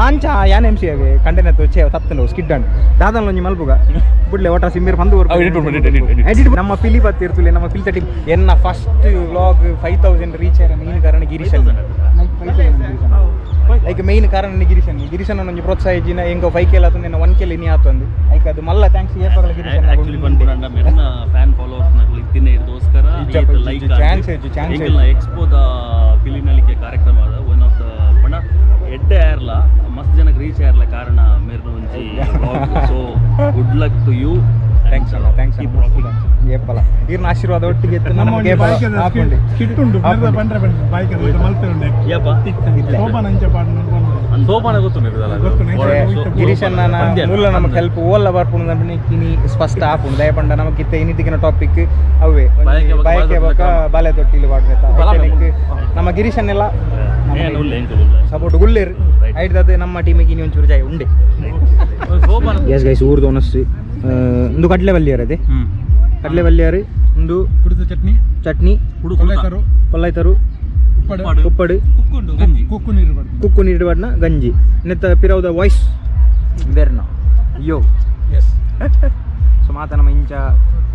S2: ಅಂಚ ಯಾನ್ MC ಅವೆ ಕಂಟೈನರ್ ತೋಚೆ ತತ್ತನು ಸ್ಕಿಡ್ ಅಂಡ್ ದಾದನ್ ಒಂಜಿ ಮಲ್ಪುಗ ಬುಡ್ಲೆ ಓಟ ಸಿಂಬೀರ್ ಬಂದು ಎಡಿಟ್ ನಮ್ಮ ಫಿಲಿ ಬತ್ತಿರ್ತುಲೆ ನಮ್ಮ ಫಿಲ್ ತಟಿ ಎನ್ನ ಫಸ್ಟ್ ವ್ಲಾಗ್ 5000 ರೀಚ್ ಆರ ಮೀನ್ ಕಾರಣ ಗಿರೀಶನ್ ಲೈಕ್ ಮೇನ್ ಕಾರಣ ಗಿರೀಶನ್ ಒಂಜಿ ಪ್ರೋತ್ಸಾಹಿಜಿನ ಎಂಗೋ 5K ಆತಂದ 1K ಇನಿ ಆತಂದು ಲೈಕ್ ಅದು ಮಲ್ಲ ಥ್ಯಾಂಕ್ಸ್ ಏಪಗಳ ಗಿರೀಶನ್
S6: ಆಕ್ಚುಲಿ ಬಂದ್ಬಿಡಂಡ ಮೆರ್ನ ಫ್ಯಾನ್ ಫಾಲೋವರ್ಸ್ ನಗಳು ಇತ್ತಿನ ಇರ್ದೋಸ್ಕರ ಲೈಕ್ ಚಾನ್ಸ್ ಎಕ್ಸ್ಪೋದ ಫಿಲಿನಲಿಕೆ ಕಾರ್ಯಕ್ರಮ ಅದ ಒನ್ ಆಫ್ ದ ಪಣ ಎಡ್ಡೆ ಆರ್ಲ ಮಸ್ತ್ ಜನಕ್ಕೆ ರೀಚ್ ಆರ್ಲ ಕಾರಣ ಮೆರ್ನ ಒಂಜಿ so good luck to you
S2: thanks ಏಪಲ ಇರ್ನ ಆಶೀರ್ವಾದ ಒಟ್ಟಿಗೆ ನಮಗೆ ಗಿರೀಶನ್ ಮೂಲ ನಮಗೆ ಹೆಲ್ಪ್ ಓಲ್ಲ ಬರ್ಪುಂಡು ಕಿನಿ ಸ್ಪಷ್ಟ ಆಪುಂಡು ದಯಪಂಡ ನಮಗೆ ಇತ್ತ ಇನ್ನಿತ್ತಿನ ಟಾಪಿಕ್ ಅವೇ ಬಯಕೆ ಬೊಕ ಬಾಲೆ ತೊಟ್ಟಿಲು ಬಾಡ್ಬೇಕು ನಮ್ಮ ಗಿರೀಶನ್ ಎಲ್ಲ ಸಪೋರ್ಟ್ ಗುಲ್ಲೇರು ಐಡ್ದದ್ದು ನಮ್ಮ ಟೀಮಿಗೆ ಇನಿ ಒಂಚೂರು ಜಾಯ ಉಂಡೆ ಎಸ್ ಗೈಸ್ ಊರ್ದು ಒನಸ್ಸು ಒಂದು ಕಡಲೆ ಬಲ್ಲಿಯರದೆ ಕಡಲೆ ಬಲ್ಲಿಯಾರು ಒಂದು ಕುಡಿದ ಚಟ್ನಿ ಕೊಲ್ಲೈತರು ಉಪ್ಪಡು ಕುಕ್ಕು ನೀರು ಬಣ್ಣ ಗಂಜಿ ನೆತ್ತ ಪಿರೌದ ವಾಯ್ಸ್ ಬೆರ್ನ ಅಯ್ಯೋ ಸೊ ಮಾತ ನಮ್ಮ ಇಂಚ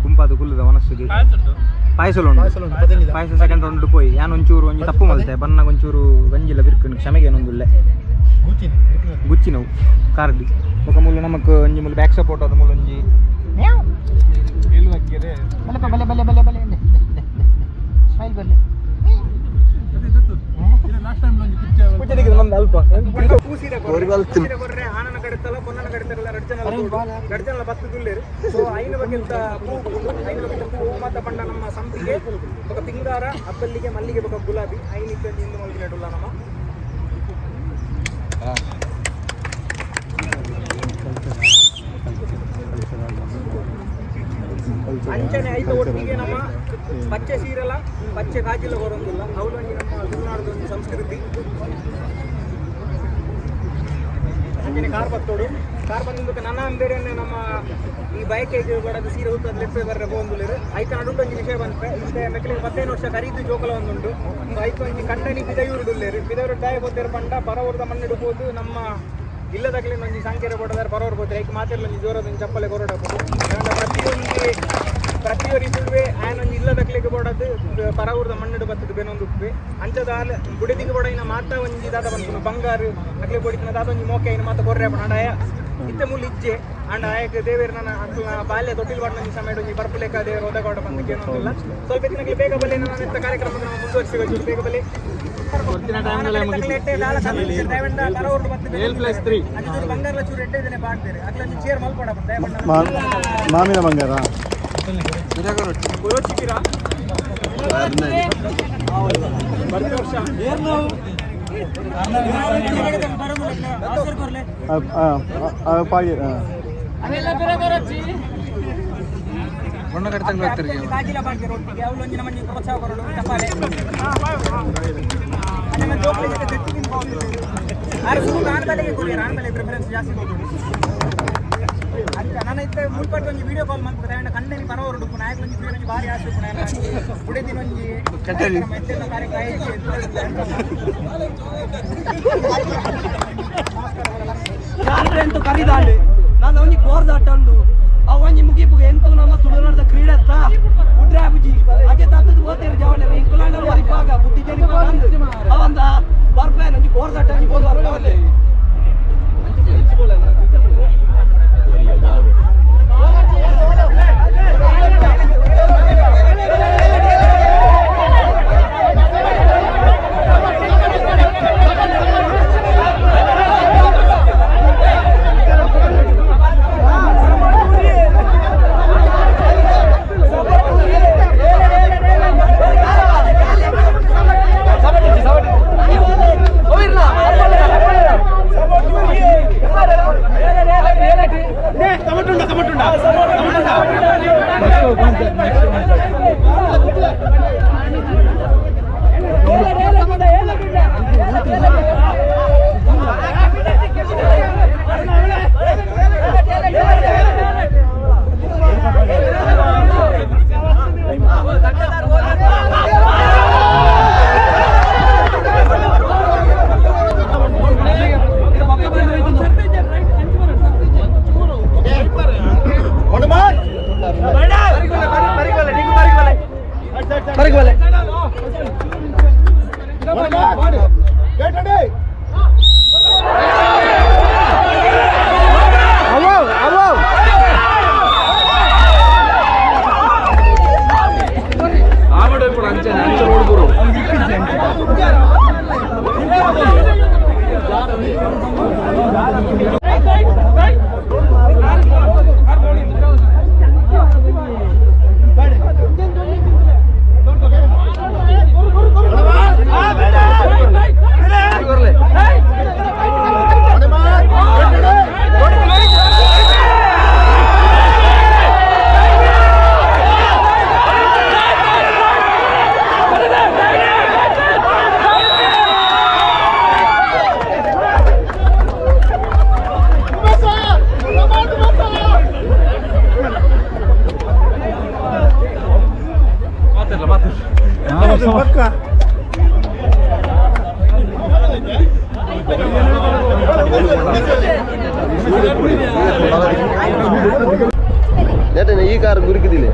S2: ಗುಂಪಾದ ಕುಲ್ಲದ ಒನಸ್ಸಿಗೆ ಪಾಯಸಲು ಉಂಟು ಪಾಯಸ ಸೆಕೆಂಡ್ ರೌಂಡ್ ಪೋಯಿ ಯಾನು ಒಂಚೂರು ಒಂಜಿ ತಪ್ಪು ಮಲ್ತೆ ಬನ್ನಾಗ ಒಂಚೂರು ಗಂಜಿಲ್ಲ ಬಿರ್ಕಂಡು ಕ್ಷಮೆಗೆ ಏನೊಂದುಲ್ಲೆ ಗುಚ್ಚಿ ನಾವು ಕಾರ್ಡಿ ఒక ముళ్ళు నమకు ಒಂಜಿ ಮುళ్ళు ಬ್ಯಾಕ್ ಸಪೋರ್ಟ್ ಅದ ಮುళ్ళు ಒಂಜಿ ಬಲೆ ಬಲೆ ಬಲೆ ಬಲೆ ಸ್ಮೈಲ್ ಬರಲಿ ಅಲ್ಪ ಆನನ ಕಡೆತಲ್ಲ ಪೊನ್ನನ ಕಡೆತಲ್ಲ ಗಡ್ಜನಲ್ಲ ಬತ್ತು ತುಳ್ಳೇರು ಸೊ ಐನ ಬಗೆಂತ ಹೂ ಮಾತ ಪಂಡ ನಮ್ಮ ಸಂಪಿಗೆ ఒక ಪಿಂಗಾರ ಅಪ್ಪಲ್ಲಿಗೆ ಮಲ್ಲಿಗೆ ಬೊಕ ಗುಲಾಬಿ ಐನಿಕ್ಕೆ ಇಂದು ಮಲ್ಗಿನಡುಲ್ಲ ನಮ್ಮ ಅಂಚನೆ ಐದು ಒಟ್ಟಿಗೆ ನಮ್ಮ ಪಚ್ಚೆ ಸೀರಲ್ಲ ಪಚ್ಚೆ ಕಾಜಿಲ್ಲ ಬರೋದಿಲ್ಲ ಅವಲಂಗಿ ನಮ್ಮ ತುಳುನಾಡದ ಒಂದು ಸಂಸ್ಕೃತಿ ಅಂಚನೆ ಕಾರ್ ಬಂದು ನನ್ನ ಬೇರೆನೆ ನಮ್ಮ ಈ ಬಯಕೆಗೆ ಬಡದು ಸೀರೆ ಉತ್ತದ ಲೆಪ್ಪೆ ಬರ್ರೆ ಬೋಂದುಲೇರು ಐತ ನಡುಟೊಂದು ವಿಷಯ ಬಂದ್ರೆ ಇಂತೆ ಮೆಕ್ಕಲಿಗೆ 15 ವರ್ಷ ಖರೀದು ಜೋಕಲ ಒಂದುಂಟು ಐತ ಒಂಜಿ ಕಂಡನಿ ಬಿದಯೂರುಡುಲ್ಲೇರು ಬಿದವರು ದಾಯ ಬೋದೇರು ಪಂಡ ಪರವರ್ದ ಮಣ್ಣಿಡ್ಬೋದು ನಮ್ಮ ಇಲ್ಲದಾಗಲೇ ಒಂಜಿ ಸಂಖ್ಯೆ ಕೊಡದಾರೆ ಬರೋರು ಬೋದ್ರೆ ಐಕೆ ಮಾತಿರಲ್ಲ ಒಂಜಿ ಜೋರದ ಚಪ್ಪಲೆ ಕೊರಡಬಹುದು ಪ್ರತಿಯೊಂದು ಇದುವೆ ಆಯನೊಂದು ಇಲ್ಲದಕ್ಲಿಗೆ ಬೋಡದು ಪರವರ್ದ ಮಣ್ಣಿಡು ಬತ್ತದು ಬೇನೊಂದು ಉಪ್ಪೆ ಅಂಚದ ಬುಡಿದಿಗೆ ಬೋಡ ಇನ್ನ ಮಾತ ಒಂಜಿ ದಾದ ಬಂತು ಬಂಗಾರು ಅಕ್ಲೆ ಬೋಡಿನ ದಾದ ಒಂಜಿ ಮೋಕೆ ಇನ್ನು ಮಾತ ಕೊರ್ರೆ ಪಣಾಯ
S7: ಇತ್ತೆ ಮುಳ್ಳು ಇಜ್ಜೆ ಅಂಡ್ ಆಯಕ ದೇವೇರು ನನ್ನ ಅಂಕಲ್ನ ಬಾಲ್ಯ ತೊಟ್ಟಿಲ್ ಬಾಡ್ನ ಸಮಯ ಬರ್ಪುಲೇಕ ದೇವರು ಹೋದಗೌಡ ಬಂದಕ್ಕೆ ಏನೊಂದಿಲ್ಲ ಸ್ವಲ್ಪ ದಿನಕ್ಕೆ ಬೇಗ ಬಲೆ ನಾನು ಇಂಥ ಕಾರ್ಯಕ್ರಮಕ್ಕೆ ನಾವು ಮುಂದುವರಿಸಿ ಬೇಗ ಬಲೆ ಬಂಗಾರ ಚೂರು ಎಟ್ಟೇನೆ ಬಾಡ್ತಾರೆ ಅದ್ರಲ್ಲಿ ಚೇರ್ ಮಲ್ಪಡ
S2: ಮಾಮಿನ ಬಂಗಾರ
S4: ಬಣ್ಣ ಕಟ್ತಂಗೆ ಬರ್ತೀರಿ
S7: ಒಟ್ಟಿಗೆ ಅವಳು ಒಂದಿನ ಮಂದಿ ಪ್ರೋತ್ಸಾಹ ಕೊಡೋದು ಚಪ್ಪಾಳೆ ಆನ್ಬಲೆಗೆ ಕೊಡಿ ಆನ್ಬಲೆ ಪ್ರಿಫರೆನ್ಸ್ ಜಾಸ್ತಿ ಕೊಡೋದು ನಾನು ಇತ್ತ ಮುಲ್ಪಟ್ಟು ಒಂದು ವಿಡಿಯೋ ಕಾಲ್ ಮಾಡ್ತಾರೆ ಅಂಡ್ ಕಣ್ಣನಿ ಬರೋರು ನಾಯಕ ಒಂದು ಭಾರಿ ಆಸೆ ಉಳಿದಿನ ಒಂದು ಮೆಚ್ಚನ ಕಾರ್ಯಕ್ರಮ ಅಂತ ಕರಿದಾಂಡು ನಾನು ಅವನಿಗೆ ಕೋರ್ದಾಟ ಉಂಡು ಅವನಿ ಮುಗಿಪುಗೆ ಎಂತೂ ನಮ್ಮ ತುಳುನಾಡದ ಕ್ರೀಡೆ ಹತ್ರ ಉಡ್ರೆ ಅಬುಜಿ ಹಾಗೆ ತತ್ತದು ಓದ್ತಿರೋ ಜವನ ಇಂಕುಲಾಂಡ ಮರಿಪಾಗ ಬುದ್ಧಿ ಜನ ಅವಂದ ಬರ್ಪೆ ನಂಗೆ ಕೋರ್ದಾಟ ಅನ್ಬೋದು ಅರ್ಥವಲ್ಲೇ
S8: ಈ ಕಾರ್ ಗುರುಕಿದಿಲ್ಲ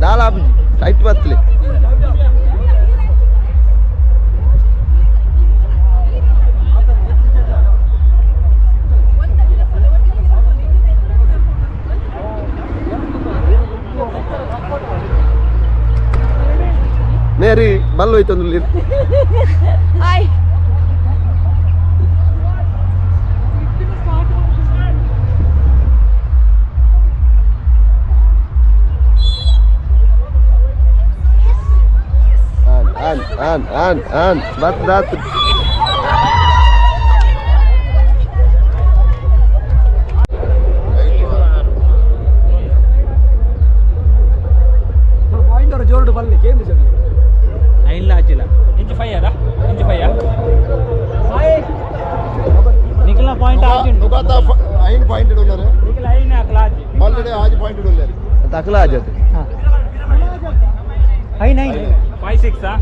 S8: ದಾಲ ಟೈಟ್ ಬರ್ತಲಿ ಮೇರಿ ಬಲ್ಲು ಹೋಯ್ತಂದು an bat dat
S7: ಪಾಯಿಂಟ್ ಅವರು ಜೋರ್ಡು ಬಲ್ಲಿ ಕೇಂದ್ರ ಜನ
S3: ಇಲ್ಲ ಅಜ್ಜಿಲ್ಲ ಇಂಚು ಫೈ ಅದ ಇಂಚು ಫೈ ನಿಖಿಲ ಪಾಯಿಂಟ್
S8: नुकाता आइन पॉइंट उल्लरे
S3: निखिल आइन अकला अज्जी
S8: ऑलरेडी आज पॉइंट उल्लरे अकला आ जाते
S3: हां आइन 5 6 आ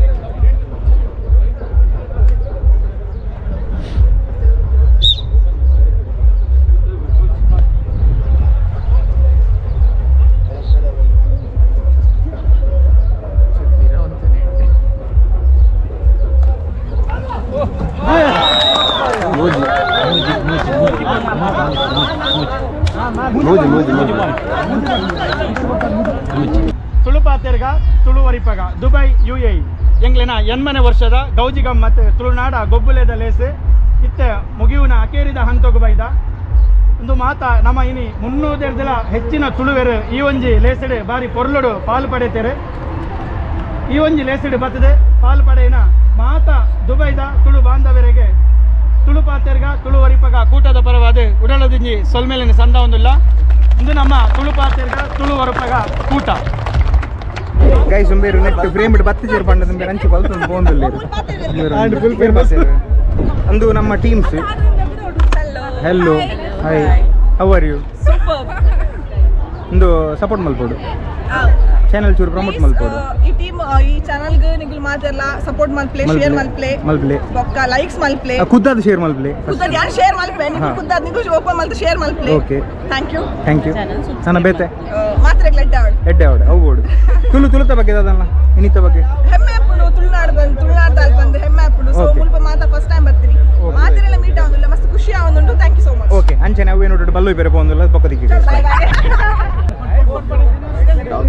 S3: ತುಳುಪಾತೆರ್ಗ ತುಳುವರಿಪಗ ದುಬೈ UAE ಎಂಗ್ಲಿನ ಎನ್ಮನೆ ವರ್ಷದ ಗೌಜಿ ಗಮ್ಮತ್ ತುಳುನಾಡ ಗೊಬ್ಬುಲೆದ ಲೇಸು ಇತ್ತೆ ಮುಗಿಯುನ ಅಕೇರಿದ ಹಂತೋಗು ಬೈದ ಒಂದು ಮಾತ ನಮ್ಮ ಇನಿ 300 ಹೆಚ್ಚಿನ ತುಳುವೆರು ಈ ಒಂಜಿ ಲೇಸಡೆ ಬಾರಿ ಪೊರ್ಲುಡು ಪಾಲು ಪಡೆತೇರೆ ಈ ಒಂಜಿ ಲೇಸಡೆ ಬತ್ತದೆ ಪಾಲು ಪಡೆಯಿನ ಮಾತ ದುಬೈದ ತುಳು ಬಾಂಧವರಿಗೆ ತುಳುಪಾತೆರ್ಗ ತುಳುವರಿಪಗ ಕೂಟದ ಪರವಾದ ಉಡಳದಿಂಜಿ ಸೊಲ್ಮೇಲಿನ ಸಂದ ಒಂದಿಲ್ಲ ಇಂದು ನಮ್ಮ ತುಳುಪಾತೆರ್ಗ ತುಳುವರಿಪಗ ಕೂಟ
S2: ಗೈಸ್ ಒಂಬೇರು ನೆಟ್ ಫ್ರೇಮ್ ಇಟ್ಟು ಬತ್ತಿ ಸೇರು ಪಂಡ ತುಂಬೇರು ಅಂಚೆ ಬಲ್ತು ಬೋಂದಿಲ್ಲ ಫುಲ್ ಫೇರ್ ಬಸ್ಸೇರು ಅಂದು ನಮ್ಮ teams hello hi how are you ಒಂದು ಸಪೋರ್ಟ್ ಮಲ್ಪೋಡು ಚಾನಲ್ ಚೂರು ಪ್ರಮೋಟ್ ಮಲ್ಪೋಡು
S9: ಈ ಟೀಮ್ ಈ ಚಾನಲ್ ಗೆ ನಿಗಲ್ ಮಾತೆಲ್ಲ ಸಪೋರ್ಟ್ ಮಲ್ಪ್ಲೆ ಶೇರ್ ಮಲ್ಪ್ಲೆ ಬೊಕ್ಕ ಲೈಕ್ಸ್ ಮಲ್ಪ್ಲೆ
S2: ಖುದ್ದಾದ ಶೇರ್ ಮಲ್ಪ್ಲೆ
S9: ಖುದ್ದಾದ ಯಾರು ಶೇರ್ ಮಲ್ಪ್ಲೆ ನಿಗಲ್ ಖುದ್ದಾದ ನಿಗಲ್ ಓಪನ್ ಮಲ್ತ ಶೇರ್ ಮಲ್ಪ್ಲೆ
S2: ಓಕೆ
S9: ಥ್ಯಾಂಕ್ ಯು
S2: ಸಣ್ಣ ಬೇತೆ
S9: ಮಾತ್ರ
S2: ಎಡ್ಡೆ ಆವಡ್ ಅವು ಬೋಡು ತುಳುತ ಬಗ್ಗೆ ಅದಲ್ಲ ಇನ್ನಿತ ಬಗ್ಗೆ
S9: ಹೆಮ್ಮೆ ಅಪ್ಪುಡು ತುಳುನಾಡ್ದಲ್ಲಿ ಬಂದು ಹೆಮ್ಮೆ ಅಪ್ಪುಡು ಸೊ ಮುಲ್ಪ ಮಾತಾ ಫಸ್ಟ್ ಟೈಮ್ ಬರ್ತೀನಿ ಮಾತಿರೆಲ್ಲ ಮೀಟ್ ಆಗೋದಿಲ್ಲ ಮಸ್ತ್ ಖುಷಿ ಆಗೋದುಂಟು thank you so much
S2: okay ಅಂಚನೆ ಅವೇ ನೋಡಿಟ್ಟು ಬಲ್ಲು ಬೇರೆ ಬಂದಿಲ್ಲ ಪಕ್ಕದಿಕ್ಕೆ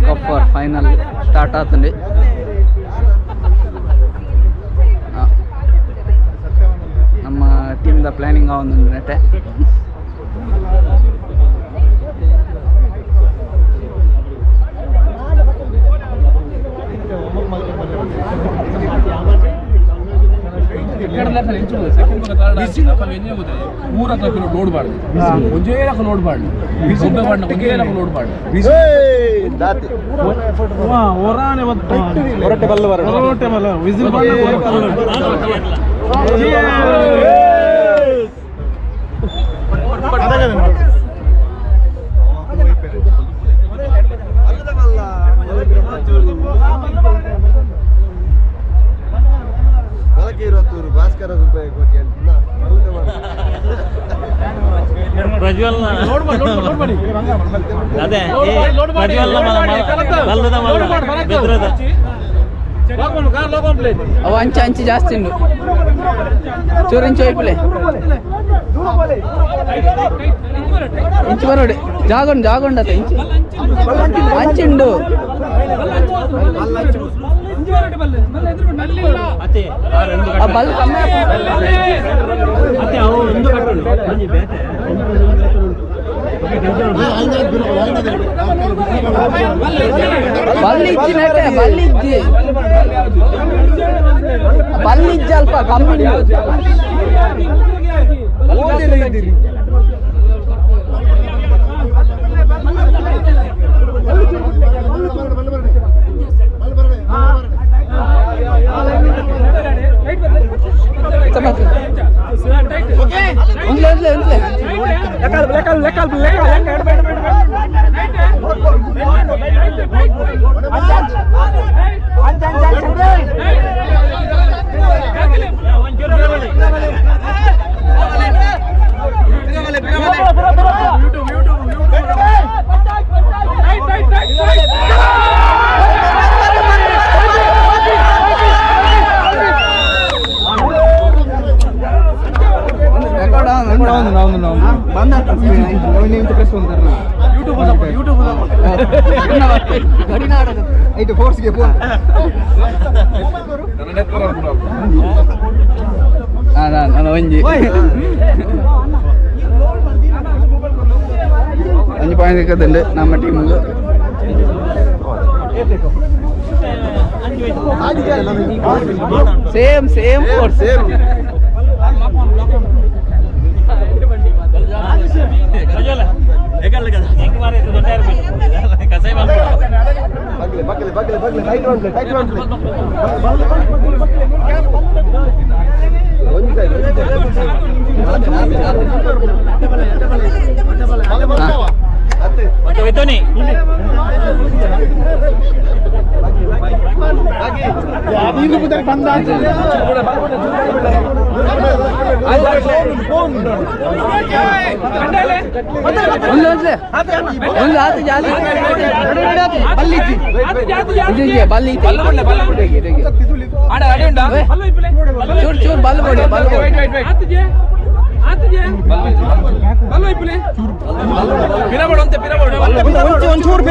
S4: ಕಪ್ಪರ್ ಫೈನಲ್ ಸ್ಟಾರ್ಟ್ ಆತಂడి ನಮ್ಮ ಟೀಮ್ದ ಪ್ಲಾನಿಂಗ್ ಆವೊಂದು ನೆಟ್ಟೆ
S5: ನೋಡ್ಬಾರ್ದು ಒಂದೇ ನೋಡ್ಬಾರ್ದು ನೋಡ್ಬಾರ್ದು
S2: ಹೊರಟೆ ಬಲ್ಲ ಬರ ವಿಸಿಲ್
S8: ಭಾಸ್ಕರ ರೂಪಾಯಿ ಕೊಟ್ಟಿ
S6: ಪ್ರಜ್ವಲ್ ಅದೇ
S4: ಅವು ಅಂಚೆ ಅಂಚೆ ಜಾಸ್ತಿ ಉಂಡು ಚೂರಿಂಚು ವೈಪುಲೆ ಇಂಚು ಬರೋಡಿ ಜಾಗೊಂಡತ ಇಂಚು ಅಂಚುಂಡು ಬಲ್ ಕಮ್ಮಿ ಬಲ್ಲಿಜ್ಜಿ ನಟೆ ಬಲ್ಲಿಜ್ಜಿ ಅಲ್ಪ ಕಮ್ಮಿ
S2: ಐಟು ಫೋರ್ಸ್ಗೆ ಫೋನ್
S4: ಒಂಜಿ ಪಾಯಿಂಟ್ ಸಿಕ್ಕದುಂಡು ನಮ್ಮ ಟೀಮ್ಗೆ ಸೇಮ್ ಫೋರ್ಸ್ ಚೂರು ಬಲ್
S2: ಒಂಚೂರು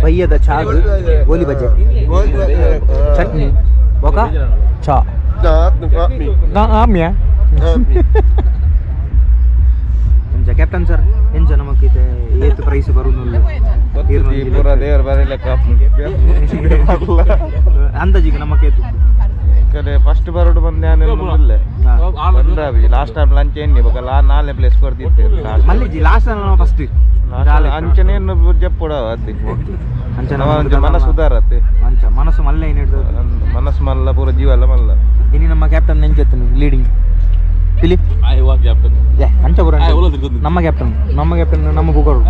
S2: ಭಯ್ಯದ ಚಾ ಗೋಲಿ ಬಜ್ಜೆ ಚಟ್ನಿ ఒక చా ಆಮ್ಯಾ ಕ್ಯಾಪ್ಟನ್ ಸರ್ ಎಂಜ ನಮಗಿದೆ ಏತ್ ಪ್ರೈಸ್ ಬರುವುದಿಲ್ಲ
S8: ದೇವರ ಬರಲ್ಲ
S2: ಅಂದಾಜಿಗೆ ನಮಗೇತು
S8: ಫಸ್ಟ್ ಬರೋಡು ಬಂದೆ ಲಾಸ್ಟ್ ಟೈಮ್ ಲಂಚ್ ಏನಿ ಬಕಲ್ಲ 4ನೇ ಪ್ಲೇಸ್ ಕೊಡ್ತಿದ್ದೆ
S2: ಮಲ್ಲಿಜಿ ಲಾಸ್ಟ್ ಟೈಮ್ ಫಸ್ಟ್
S8: ಅಂಚನೆ ಜಪ್ಪುಡ ಅತ್ತೆ ಅಂಚನ ಮನಸ್ಸು ಸುಧಾರತ್ತೆ
S2: ಅಂಚ ಮನಸ್ಸು ಮಲ್ಲ ಏನು ಹಿಡಿದು
S8: ಮನಸ್ಸು ಮಲ್ಲ ಪೂರ ಜೀವ ಎಲ್ಲ ಮಲ್ಲ
S2: ಇನ್ನು ನಮ್ಮ ಕ್ಯಾಪ್ಟನ್ ನೆಂಚೆತ್ತನು ಲೀಡಿಂಗ್ ಫಿಲಿಪ್ ಅಂಚ ಪೂರ ನಮ್ಮ ಕ್ಯಾಪ್ಟನ್ ನಮ್ಮ ಬುಗರು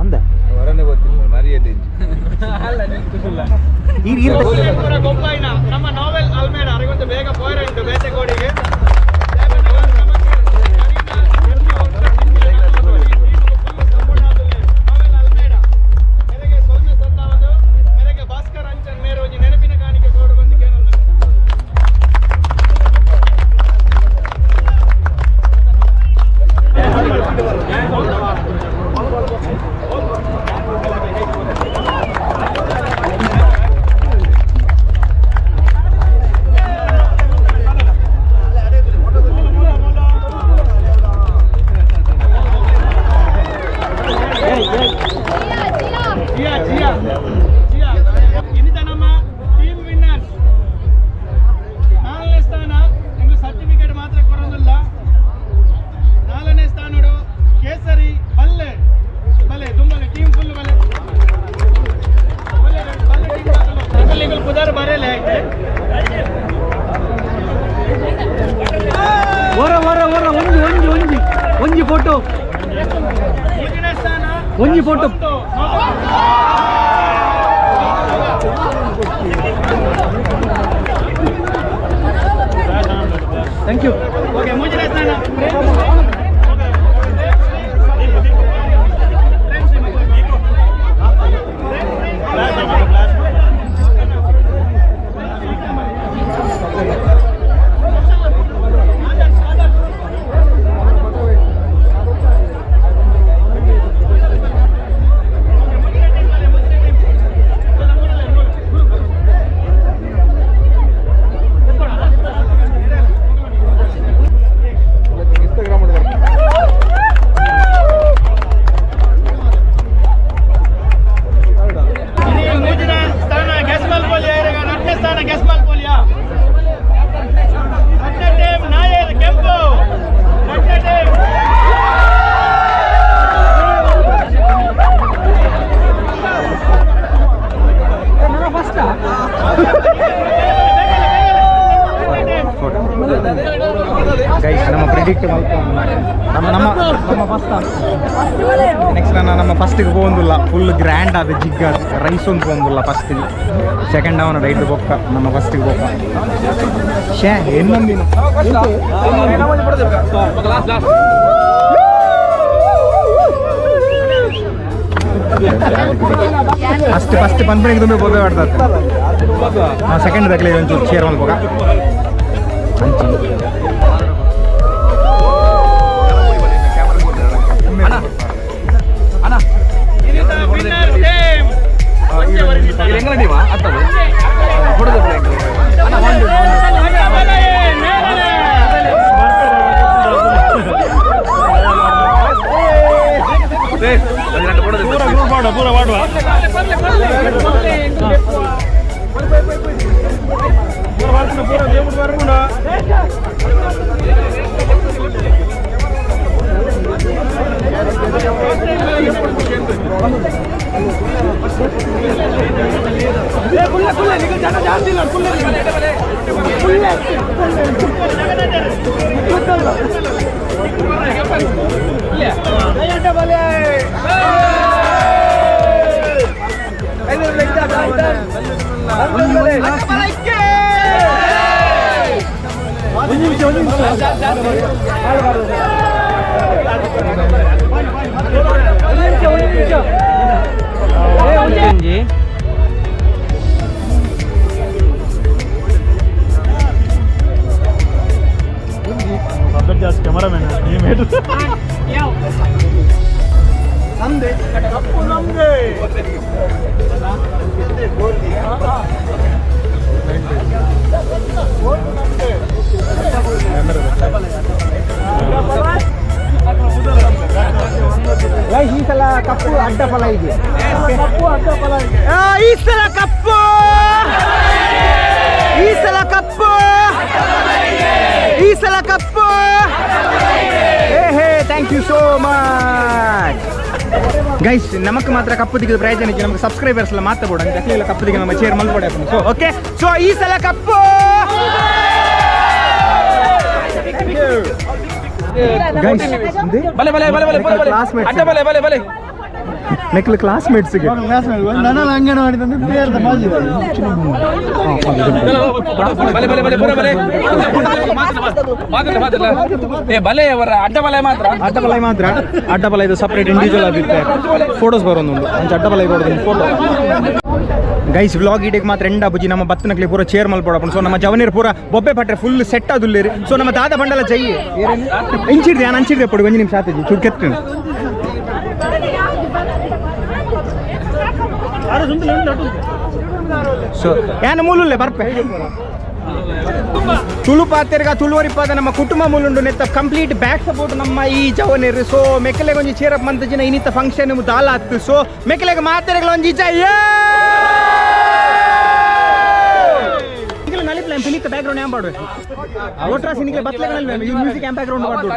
S2: ಅಂದ
S8: ಹೊರನೆ ಗೊತ್ತಿಲ್ಲ ಮರಿಯಲ್ಲಿ
S3: ನಮ್ಮ ನೋವೆಲ್ ಅಲ್ಮೇಡ ಅವರಿಗೊಂದು ಬೇಗ ಪೋಯರಂಟು ಬೇಟೆಗೋಡಿಗೆ ಒಂಜಿ ಫೋಟೋ ಥ್ಯಾಂಕ್ ಯು ಓಕೆ ಮುಂಚಿನ ಸ್ಥಾನ
S2: ನೆಕ್ಸ್ಟ್ ನಮ್ಮ ಫಸ್ಟಿಗೆ ಹೋಗೋದಿಲ್ಲ ಫುಲ್ ಗ್ರ್ಯಾಂಡ್ ಆದ ಜಿಗ್ಗ ರೈಸ್ ಒಂದು ಹೋಗೋದಿಲ್ಲ ಫಸ್ಟಿಗೆ ಸೆಕೆಂಡ್ ಅವನ ರೈಟ್ ಬೊಕ್ಕ ನಮ್ಮ ಫಸ್ಟಿಗೆ ಬೊಕ್ಕ ಶೇ ಇನ್ನೊಂದಿನ ಫಸ್ಟ್ ಪಂಪನಿಗೆ ತುಂಬ ಬೋಗ ಆಡ್ತದೆ ಸೆಕೆಂಡ್ ದಕ್ಕಲಿ ಒಂಚೂರು ಚೇರ್ ಒಂದು ಬೋಗ ಹಂಚಿ ಈ ಸಲ ಕಪ್ಪು ಅಡ್ಡ ಫಲ ಇದೆ. ಈ ಸಲ ಕಪ್ಪು, ಈ ಸಲ ಕಪ್ಪು, ಈ ಸಲ cup. Hey thank you so much guys. ನಮಕ್ ಮಾತ್ರ ಕಪ್ಪು ತೆಗೆದು ಪ್ರಯೋಜನ ಇತ್ತು, ನಮಗೆ ಸಬ್ಸ್ಕ್ರೈಬರ್ಸ್ ಎಲ್ಲ ಮಾತಾಡೋಣ ಅಂತ ಎಲ್ಲ ಕಪ್ಪು ತೆಗೆ ನಮ್ಮ ಚೇರ್ ಮಲ್ಪಡೆ. ಸೊ ಓಕೆ, ಸೊ ಈ ಸಲ ಕಪ್ಪು ನೆಕ್ಲು ಕ್ಲಾಸ್ಮೇಟ್ಸ್ಗೆ ಅಂಗನವಾಡಿ ಅಡ್ಡಬಲ ಇದು ಸಪ್ರೇಟ್ ಇಂಡಿವಿಜುವಲ್ ಆಗುತ್ತೆ. ಫೋಟೋಸ್ ಬರೋದು ಅಡ್ಡಬಲ ಫೋಟೋ ಗೈಸ್. ವ್ಲಾಗ್ ಇಡಿಗೆ ಮಾತ್ರ ಎಂಡ ಬುಜಿ ನಮ್ಮ ಬತ್ತನಕ್ಲಿ ಪೂರ ಚೇರ್ ಮಲ್ಪಡ. ಸೊ ನಮ್ಮ ಜವನೀರ್ ಪೂರ ಬೊಬ್ಬೆ ಪಟ್ರೆ ಫುಲ್ ಸೆಟ್ ಆದುಲ್ಲೇರಿ. ಸೊ ನಮ್ಮ ದಾದ ಬಂಡಲ ಜೈ ಇಂಚಿಡ್ದೆ ನಾನು ಅಂಚಿಡ್ದೆ ಪಡು ಒಂಜಿ ನಿಮಿಷ ಆತಜಿ ಚೂರು ಕೆತ್ತು. ಸೊ ಏನು ಮೂಲುಲ್ಲೆ ಬರ್ಪೆ ತುಳು ಪಾತೆರ್ಗ ತುಳುವರಿಪಾದ ನಮ್ಮ ಕುಟುಂಬ ಮೂಲುಂಡು ನೆತ್ತ ಕಂಪ್ಲೀಟ್ ಬ್ಯಾಕ್ ಸಪೋರ್ಟ್ ನಮ್ಮ ಈ ಜವನೇರು. ಸೊ ಮೆಕ್ಕಲೆಗೆ ಒಂಜಿ ಚೇರಪ್ ಮಂತ ಜನ ಇನ್ನಿತ್ತ ಫಂಕ್ಷನ್ ದಾಲ ಹತ್ತು. ಸೊ ಮೆಕ್ಕಲೆಗೆ ಮಾತೆರೆಗಳ ಒಂಜಿ ಜೈ ನಲಿಪ್ಲ ಫಿನಿಕ್ ಬ್ಯಾಕ್ ಗ್ರೌಂಡ್ ಏನ್ ಮಾಡ್ಬೇಕು ಓಟ್ರಾ ಸಿನಿಗೆ ಬತ್ಲೆಗಳಲ್ಲಿ ಮ್ಯೂಸಿಕ್ ಏನ್ ಬ್ಯಾಕ್ ಗ್ರೌಂಡ್ ಮಾಡ್ಬೋದು.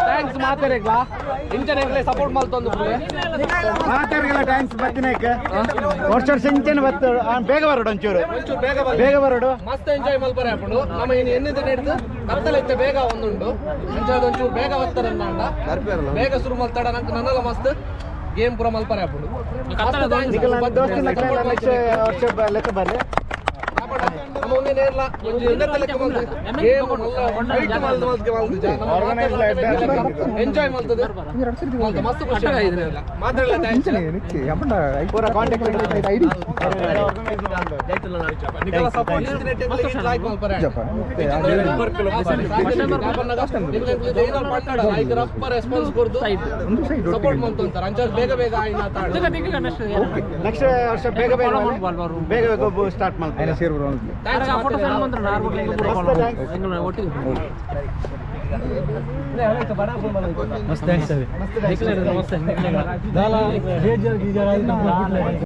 S4: ಥ್ಯಾಂಕ್ಸ್ ಮಾತೆರೆಗ್ಲಾ ಇಂಚನೆಗ್ಲೇ ಸಪೋರ್ಟ್ ಮಲ್ತೊಂದು
S2: ಮಾತೆರೆಗ್ಲ ಥ್ಯಾಂಕ್ಸ್ ಬತ್ತಿನಕ್ಕೆ ವರ್ಷ ಇಂಚನೆ ಬತ್ತು ಬೇಗ ಬರೋಡು ಒಂಚೂರು ಬೇಗ ಬರೋಡು
S4: ಮಸ್ತ್ ಎಂಜಾಯ್ ಮಲ್ಪರೆ ಹಾಕೊಂಡು ನಮ್ಮ ಇನ್ನು ಎನ್ನಿಂದ ನಡೆದು ಕತ್ತಲೈತೆ ಬೇಗ ಒಂದುಂಡು ಅಂಚದ ಒಂಚೂರು ಬೇಗ ಬರ್ತಾರಂಡ ಬೇಗ ಶುರು ಮಲ್ತಾಡ ನಂಗೆ ನನ್ನಲ್ಲ ಮಸ್ತ್ ಗೇಮ್ ಪೂರ ಮಲ್ಪರೆ ಹಾಕೊಂಡು
S2: ಲೆಕ್ಕ ಬರ್ಲಿ
S4: ನಮ್ಮ ಒಂದೇ ನೇರ್ಲ ಒಂಜಿ ಲೆಕ್ಕ ಮಲ್ತದೆ ಗೇಮ್ ಎಂಜಾಯ್ ಮಲ್ತದೆ ಮಸ್ತ್ ಖುಷಿ ಆಗಿದೆ ಮಾತಾಡಲ್ಲ
S2: ಪೂರ ಕಾಂಟ್ಯಾಕ್ಟ್ ಐಡಿ
S4: ನಿಕಲ ಸಪೋರ್ಟ್ ಇಂಟರ್ನೆಟ್ ಲೈಕ್ ಮಲ್ಪರೆ ಲೈಕ್ ರಪ್ಪ ರೆಸ್ಪಾನ್ಸ್ ಕೊಡ್ದು ಸಪೋರ್ಟ್ ಮಲ್ತಂತಾರೆ ಅಂಚ ಬೇಗ ಬೇಗ ಆಯ್ನ
S2: ನೆಕ್ಸ್ಟ್ ವರ್ಷ ಬೇಗ ಬೇಗ ಸ್ಟಾರ್ಟ್ ಮಾಡ್ತಾರೆ ಸೇರ್ಬೋದು ಮಸ್ತ್